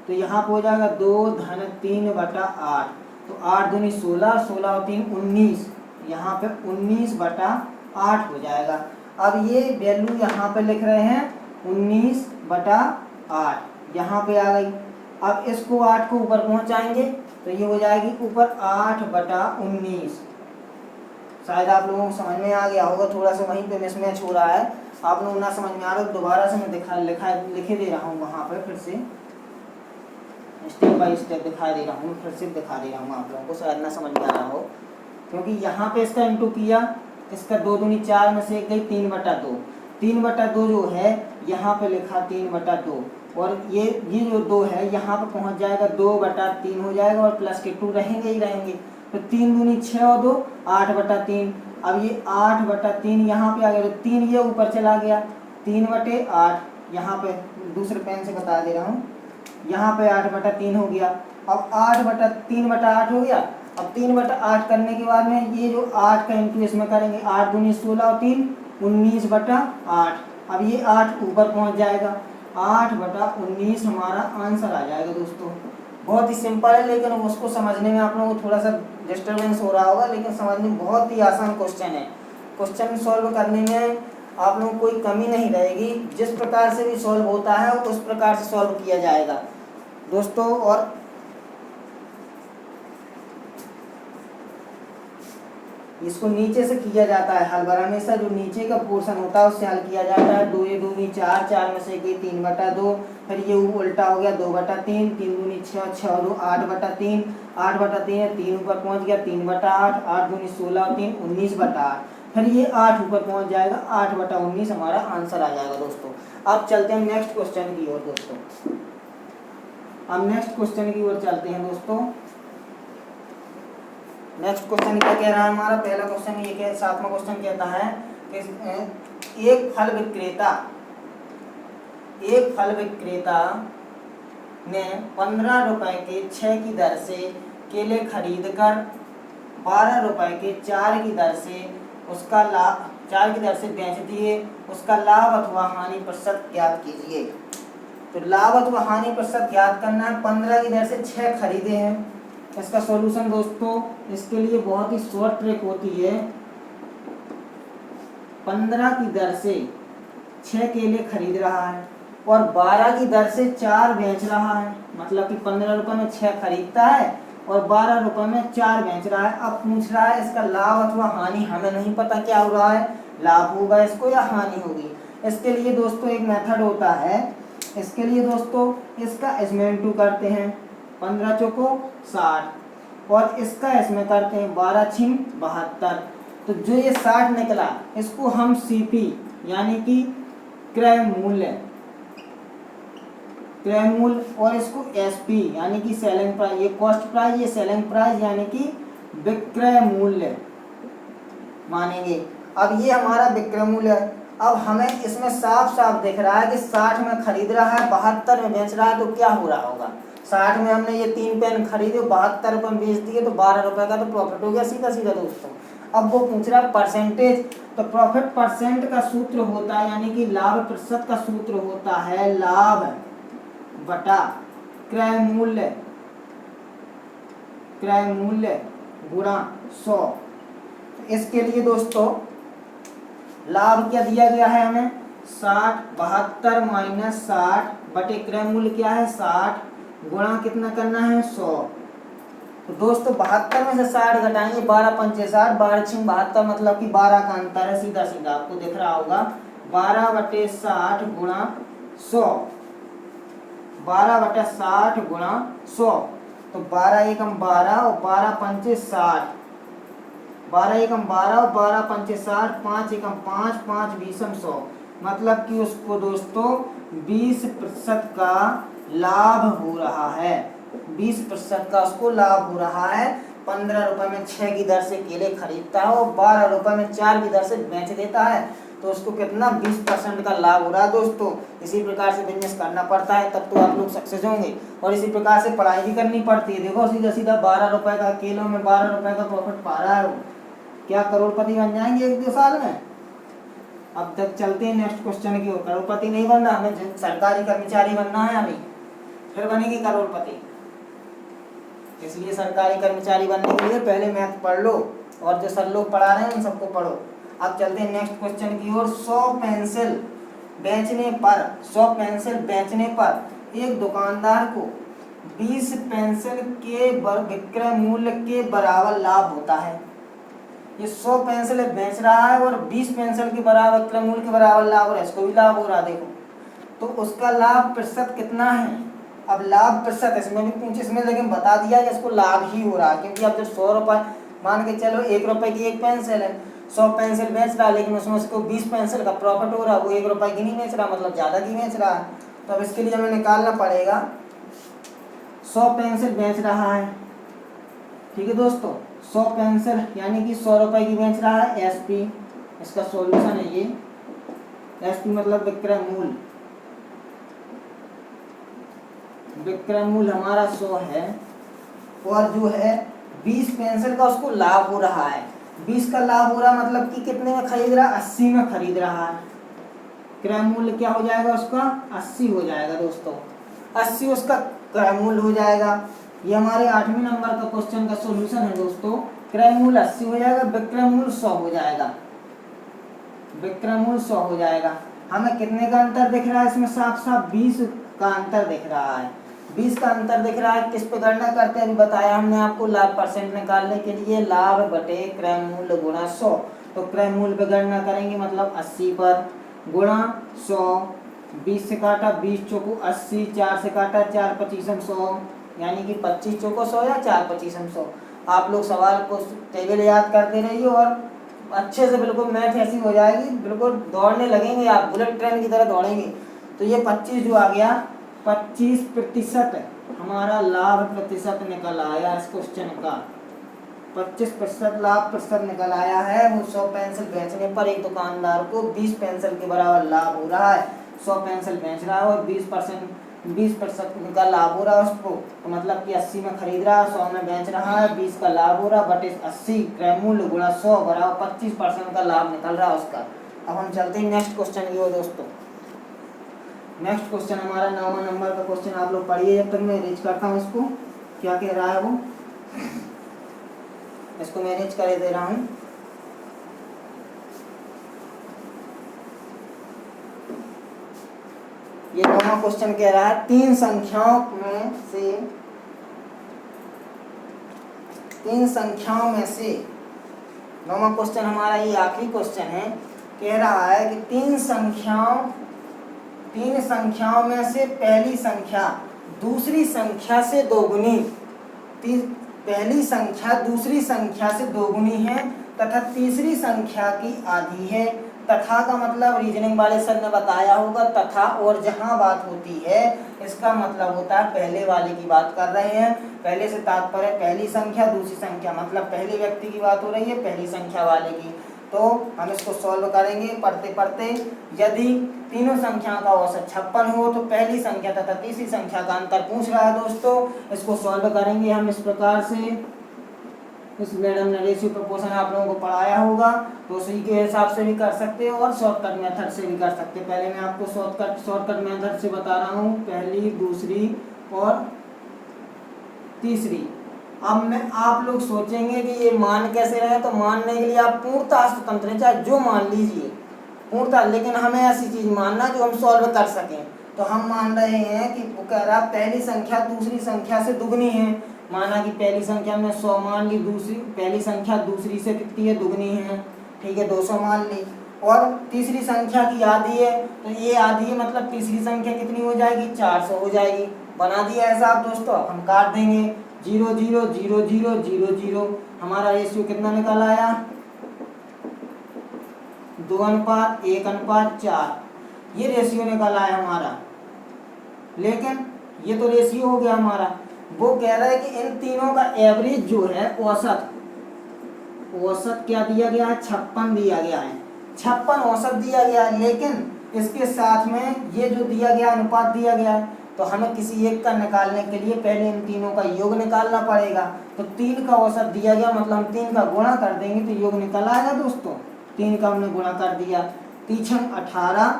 तो यहाँ पे हो जाएगा 2 धन 3/8, तो 8 दूनी 16, 16 और 3 19, यहाँ पे 19/8 हो जाएगा। अब ये वैल्यू यहाँ पे लिख रहे हैं 19/8, यहाँ पे आ गई। अब इसको 8 को ऊपर पहुँचाएंगे तो ये हो जाएगी ऊपर 8/19। शायद आप लोगों को समझ में आ गया होगा, थोड़ा सा वहीं पे मिसमैच हो रहा है, आप लोग ना समझ में आ रहा तो दोबारा से मैं लिखे दे रहा हूँ, वहाँ पर फिर से स्टेप बाय स्टेप दिखा दे रहा हूँ, फिर से दिखा दे रहा हूँ आप लोगों को, शायद ना समझ में आ रहा हो, क्योंकि यहाँ पे इसका इंटू किया, इसका 2 दूनी 4 में से एक गई 3/2, 3/2 जो है यहाँ पे लिखा 3/2, और ये जो 2 है यहाँ पे पहुँच जाएगा 2/3 हो जाएगा, और प्लस के 2 रहेंगे ही रहेंगे, तो 3 दूनी 6 और 2 8/3। अब ये 8/3 यहाँ पे आ गया, तो 3 ये ऊपर चला गया, 3/8 यहाँ पे दूसरे पेन से बता दे रहा हूँ, यहाँ पे 8/3 हो गया। अब 3/8 हो गया। अब 3/8 करने के बाद में ये जो 8 का इंटू इसमें करेंगे, 8 दूनी 16 और 3 19/8। अब ये 8 ऊपर पहुँच जाएगा, 8/19 हमारा आंसर आ जाएगा दोस्तों। बहुत ही सिंपल है, लेकिन उसको समझने में आप लोगों को थोड़ा सा डिस्टर्बेंस हो रहा होगा, लेकिन समझने में बहुत ही आसान क्वेश्चन है। क्वेश्चन सॉल्व करने में आप लोगों को कोई कमी नहीं रहेगी, जिस प्रकार से भी सॉल्व होता है उस प्रकार से सॉल्व किया जाएगा दोस्तों। और इसको नीचे से किया जाता है हल, हमेशा जो नीचे का पोर्शन होता है उससे हल किया जाता है। 2 ये 2 4, 4 में से गई 3/2, फिर ये उल्टा हो गया 2/3, 3 दूनी 6, 6 2 8/3, 8/3 है 3 ऊपर पहुंच गया 3/8, 8 दूनी 16 और 3 19/8, फिर ये 8 ऊपर पहुंच जाएगा, 8/19 हमारा आंसर आ जाएगा दोस्तों। अब चलते हैं नेक्स्ट क्वेश्चन की ओर दोस्तों। अब नेक्स्ट क्वेश्चन की ओर चलते हैं दोस्तों। नेक्स्ट क्वेश्चन क्या कह रहा है हमारा, पहला क्वेश्चन ये क्या, 7वां क्वेश्चन कहता है कि एक फल विक्रेता ने 15 रुपए के 6 की दर से केले खरीदकर 12 रुपए के 4 की दर से उसका लाभ 4 की दर से बेच दिए, उसका लाभ अथवा हानि प्रतिशत ज्ञात कीजिए। तो लाभ अथवा हानि प्रतिशत ज्ञात करना है। 15 की दर से 6 खरीदे हैं, इसका सॉल्यूशन दोस्तों इसके लिए बहुत ही शॉर्ट ट्रिक होती है। 15 की दर से 6 केले खरीद रहा है और 12 की दर से 4 बेच रहा है, मतलब कि 15 रुपए में 6 खरीदता है और 12 रुपए में 4 बेच रहा है। अब पूछ रहा है इसका लाभ अथवा हानि, हमें नहीं पता क्या हो रहा है, लाभ होगा इसको या हानि होगी। इसके लिए दोस्तों एक मेथड होता है, इसके लिए दोस्तों इसका इसमें इंटू करते हैं, 15 चौको 60 और इसका इसमें करते हैं 12 छिम 72। तो जो ये 60 निकला इसको हम सीपी यानी कि क्रय मूल्य और इसको एसपी यानी कि सेलिंग प्राइस, ये कॉस्ट प्राइस, ये सेलिंग प्राइस यानी कि विक्रय मूल्य मानेंगे। अब ये हमारा विक्रय मूल्य है। अब हमें इसमें साफ साफ दिख रहा है कि 60 में खरीद रहा है, 72 में बेच रहा है, तो क्या हो रहा होगा। 60 में हमने ये 3 पेन खरीदे, 72 रुपये में बेच दिए, तो 12 रुपये का तो प्रॉफिट हो गया सीधा सीधा दोस्तों। अब वो पूछ रहा है परसेंटेज, तो प्रॉफिट परसेंट का सूत्र होता है यानी कि लाभ प्रतिशत का सूत्र होता है लाभ बटा क्रय मूल्य गुणा 100। इसके लिए दोस्तों लाभ क्या दिया गया है हमें 60, 72 माइनस 60 बटे क्रय मूल्य क्या है 60 गुणा कितना करना है 100। तो दोस्तों 72 में से 60 घटाएंगे, 12 पंचे 60, 12 छिंग 72, मतलब कि 12 का अंतर है, सीधा सीधा आपको दिख रहा होगा 12 बटे 60 गुणा 100। 12/60 गुणा 100, तो 12 एकम 12 और 12 पंचे 60, 12 एकम 12 और 12 पंचे 60, 5 एकम 5, 5 बीसम 100, मतलब कि उसको दोस्तों 20% का लाभ हो रहा है, 20% का उसको लाभ हो रहा है। 15 रुपए में 6 की दर से केले खरीदता है और 12 रुपए में 4 की दर से बेच देता है, तो उसको कितना 20% का लाभ हो रहा है दोस्तों। इसी प्रकार से बिजनेस करना पड़ता है, तब तो आप लोग सक्सेस होंगे। और इसी प्रकार से पढ़ाई भी करनी पड़ती है। देखो सीधा सीधा 12 रुपए का किलो में 12 रुपए का प्रॉफिट पा रहा है वो, क्या करोड़पति बन जाएंगे 1-2 साल में। अब तक चलते हैं नेक्स्ट क्वेश्चन की ओर। करोड़पति नहीं बनना, हमें सरकारी कर्मचारी बनना है अभी, फिर बनेगी करोड़पति। इसलिए सरकारी कर्मचारी बनने के लिए पहले मैथ पढ़ लो और जो सर लोग पढ़ा रहे हैं उन सबको पढ़ो। अब चलते हैं नेक्स्ट क्वेश्चन की ओर। 100 पेंसिल बेचने पर एक दुकानदार को 20 पेंसिल के विक्रय मूल्य के बराबर लाभ होता है। ये 100 पेंसिल बेच रहा है और 20 पेंसिल के बराबर विक्रय मूल्य के बराबर लाभ हो रहा है, इसको भी लाभ हो रहा है। देखो तो उसका लाभ प्रतिशत कितना है। अब लाभ प्रतिशत इसमें भी पूछे, इसमें लेकिन बता दिया कि इसको लाभ ही हो रहा है, क्योंकि अब जब 100 रुपए मान के चलो 1 रुपए की एक पेंसिल है, 100 पेंसिल बेच रहा है, लेकिन उसमें उसको 20 पेंसिल का प्रॉफिट हो रहा है, वो 1 रुपए की नहीं बेच रहा, मतलब ज़्यादा की बेच रहा है। तो अब इसके लिए हमें निकालना पड़ेगा 100 पेंसिल बेच रहा है, ठीक है दोस्तों, 100 पेंसिल यानी कि 100 रुपए की बेच रहा है। एसपी इसका सॉल्यूशन है ये, एसपी मतलब विक्रय मूल्य, विक्रय मूल्य हमारा 100 है और जो है 20 पेंसिल का उसको लाभ हो रहा है। 20 का लाभ हो रहा है मतलब कि कितने में खरीद रहा है, 80 में खरीद रहा है। क्रय मूल्य क्या हो जाएगा उसका, 80 हो जाएगा दोस्तों, 80 उसका क्रय मूल्य हो जाएगा। ये हमारे 8वें नंबर का क्वेश्चन का सॉल्यूशन है दोस्तों। क्रय मूल्य 80 हो जाएगा, विक्रय मूल्य 100 हो जाएगा, विक्रय मूल्य 100 हो जाएगा। हमें कितने का अंतर दिख रहा है इसमें, साफ साफ 20 का अंतर दिख रहा है, 20 का अंतर दिख रहा है। किस पे गणना करते हैं अभी बताया हमने आपको, लाभ परसेंट निकालने के लिए लाभ बटे क्रय मूल्य गुणा 100। तो क्रय मूल्य पे गणना करेंगे मतलब 80 पर गुणा 100, 20 से काटा 20 चौको 80, 4 से काटा 4 पचीसम 100, यानी कि 25 चौको 100 या 4 पचीसम 100। आप लोग सवाल को टेबल याद करते रहिए और अच्छे से बिल्कुल मैथ ऐसी हो जाएगी, बिल्कुल दौड़ने लगेंगे आप, बुलेट ट्रेन की तरह दौड़ेंगे। तो ये 25 जो आ गया, 25% हमारा लाभ प्रतिशत निकल आया इस क्वेश्चन का, 25% लाभ प्रतिशत निकल आया है। वो 100 पेंसिल बेचने पर एक दुकानदार को 20 पेंसिल के बराबर लाभ हो रहा है। 100 पेंसिल बेच रहा है और 20% का लाभ हो रहा है उसको, तो मतलब कि 80 में खरीद रहा है, 100 में बेच रहा है, 20 का लाभ हो रहा है बटे 80 क्रय मूल्य गुणा 100 बराबर 25% का लाभ निकल रहा है उसका। अब हम चलते हैं नेक्स्ट क्वेश्चन की ओर दोस्तों। नेक्स्ट क्वेश्चन हमारा 9वां नंबर का क्वेश्चन, आप लोग पढ़िए जब तक मैं रीच करता हूँ इसको, क्या कह रहा है वो, इसको मैं रीच कर दे रहा हूँ। ये 9वां क्वेश्चन कह रहा है तीन संख्याओं में से 9वां क्वेश्चन हमारा ये आखिरी क्वेश्चन है। कह रहा है कि तीन संख्याओं में से पहली संख्या दूसरी संख्या से दोगुनी, पहली संख्या दूसरी संख्या से दोगुनी है तथा तीसरी संख्या की आधी है। तथा का मतलब रीजनिंग वाले सर ने बताया होगा, तथा और जहां बात होती है इसका मतलब होता है पहले वाले की बात कर रहे हैं। पहले से तात्पर्य पहली संख्या दूसरी संख्या, मतलब पहले व्यक्ति की बात हो रही है, पहली संख्या वाले की। तो हम इसको सॉल्व करेंगे पढ़ते पढ़ते। यदि तीनों संख्याओं का औसत 56 हो तो पहली संख्या तथा तीसरी संख्या का अंतर पूछ रहा है दोस्तों। इसको सॉल्व करेंगे हम इस प्रकार से, इस मैडम ने रेशियो प्रोपोर्शन आप लोगों को पढ़ाया होगा, तो उसी के हिसाब से भी कर सकते हो और शॉर्टकट मेथड से भी कर सकते हैं। पहले मैं आपको शॉर्टकट मेथड से बता रहा हूँ, पहली दूसरी और तीसरी। अब मैं आप लोग सोचेंगे कि ये मान कैसे रहे, तो मानने के लिए आप पूर्णतः स्वतंत्र हैं, चाहे जो मान लीजिए पूर्णतः, लेकिन हमें ऐसी चीज मानना जो हम सॉल्व कर सकें। तो हम मान रहे हैं कि वो कह रहा पहली संख्या दूसरी संख्या से दुगनी है, माना कि पहली संख्या में 100 मान ली, दूसरी पहली संख्या दूसरी से कितनी है, दुगनी है, ठीक है 200 मान ली। और तीसरी संख्या की आधी है, तो ये आधी है मतलब तीसरी संख्या कितनी हो जाएगी, 400 हो जाएगी। बना दिया ऐसा आप दोस्तों। अब हम काट देंगे 0 0 0 0 0 0। हमारा रेशियो कितना निकल आया, 2:1:4। ये रेशियो निकल आया हमारा। लेकिन ये तो रेशियो हो गया हमारा। वो कह रहा है कि इन तीनों का एवरेज जो है, औसत क्या दिया गया है, 56 दिया गया है। 56 औसत दिया गया है, लेकिन इसके साथ में ये जो दिया गया अनुपात दिया गया है, तो हमें किसी एक का निकालने के लिए पहले इन तीनों का योग निकालना पड़ेगा। तो 3 का औसत दिया गया मतलब हम 3 का गुणा कर देंगे तो योग निकल आएगा दोस्तों। 3 का हमने गुणा कर दिया, 3 18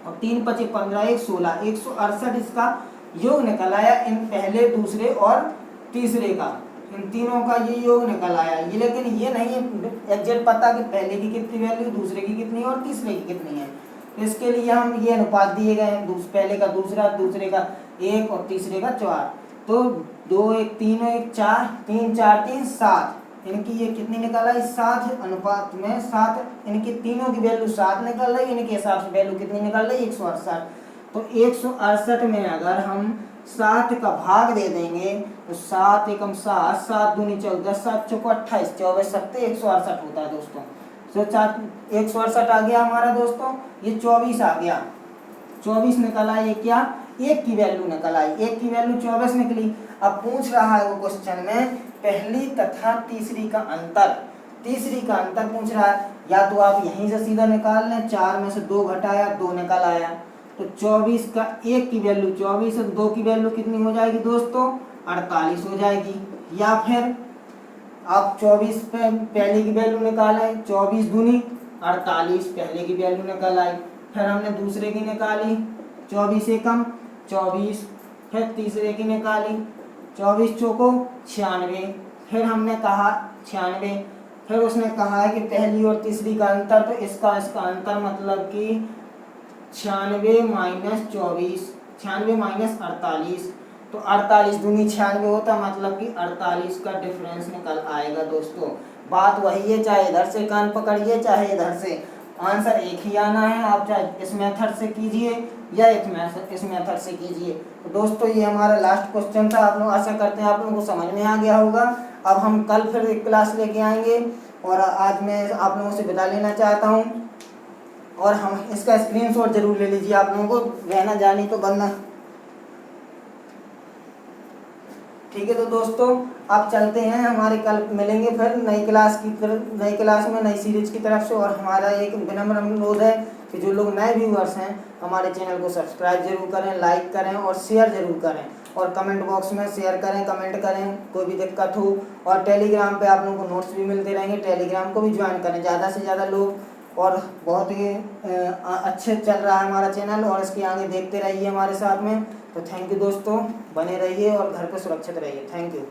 और 3 5 15 1 16, 168 इसका योग निकल आया। इन पहले, दूसरे और तीसरे का, इन तीनों का ये योग निकल आया। ये लेकिन ये नहीं है एग्जैक्ट पता कि पहले की कितनी वैल्यू, दूसरे की कितनी और तीसरे की कितनी है। तो इसके लिए हम ये अनुपात दिए गए हैं, पहले का दूसरा, दूसरे का 1 और तीसरे का 4। तो 2 1 3 1 4 3 4 3 7, इनकी ये कितनी निकल आई, 7 अनुपात में 7, इनकी तीनों की वैल्यू 7 निकल रही, इनके हिसाब से वैल्यू कितनी निकल रही, 168। तो 168 में अगर हम 7 का भाग दे देंगे तो 7 एकम 7, 7 दूनी 14, 7 चौको 28, 24 सत्ते 168 होता है दोस्तों। तो 168 आ गया हमारा दोस्तों। ये 24 आ गया, 24 निकल आई। ये क्या, 1 की वैल्यू निकल आई, 1 की वैल्यू 24 निकली। अब पूछ रहा है वो क्वेश्चन में पहली तथा तीसरी का अंतर, तीसरी का अंतर पूछ रहा है। या तो आप यहीं से सीधा निकाल लें, 4 में से 2 घटाया 2 निकल आया। तो 24 का 1 की वैल्यू 24 और 2 की वैल्यू कितनी हो जाएगी दोस्तों, 48 हो जाएगी। या फिर आप 24 पे पहले की वैल्यू निकालें, 24 दूनी 48, पहले की वैल्यू निकल आई। फिर हमने दूसरे की निकाली, 24 एकम 24, फिर तीसरे की निकाली, 24 चौको 96, फिर हमने कहा 96। फिर उसने कहा है कि पहली और तीसरी का अंतर, तो इसका अंतर मतलब कि 96 माइनस 24, 96 माइनस 48, तो 48 दूनी 96 होता, मतलब कि 48 का डिफरेंस निकल आएगा दोस्तों। बात वही है, चाहे इधर से कान पकड़िए चाहे इधर से, आंसर एक ही आना है। आप चाहे इस मेथड से कीजिए या इस मेथड से कीजिए। तो दोस्तों ये हमारा लास्ट क्वेश्चन था। आप लोग, आशा करते हैं आप लोगों को समझ में आ गया होगा। अब हम कल फिर एक क्लास लेके आएंगे और आज मैं आप लोगों से विदा लेना चाहता हूँ। और हम इसका स्क्रीनशॉट जरूर ले लीजिए, आप लोगों को रहना जानी तो बनना। ठीक है, तो दोस्तों आप चलते हैं, हमारे कल मिलेंगे फिर नई क्लास में नई सीरीज की तरफ से। और हमारा एक विनम्र अनुरोध है कि जो लोग नए व्यूअर्स हैं हमारे चैनल को सब्सक्राइब जरूर करें, लाइक करें और शेयर जरूर करें। और कमेंट बॉक्स में शेयर करें, कमेंट करें, कोई भी दिक्कत हो। और टेलीग्राम पे आप लोगों को नोट्स भी मिलते रहेंगे, टेलीग्राम को भी ज्वाइन करें ज़्यादा से ज़्यादा लोग। और बहुत ही अच्छे चल रहा है हमारा चैनल, और इसके आगे देखते रहिए हमारे साथ में। तो थैंक यू दोस्तों, बने रहिए और घर पे सुरक्षित रहिए। Thank you.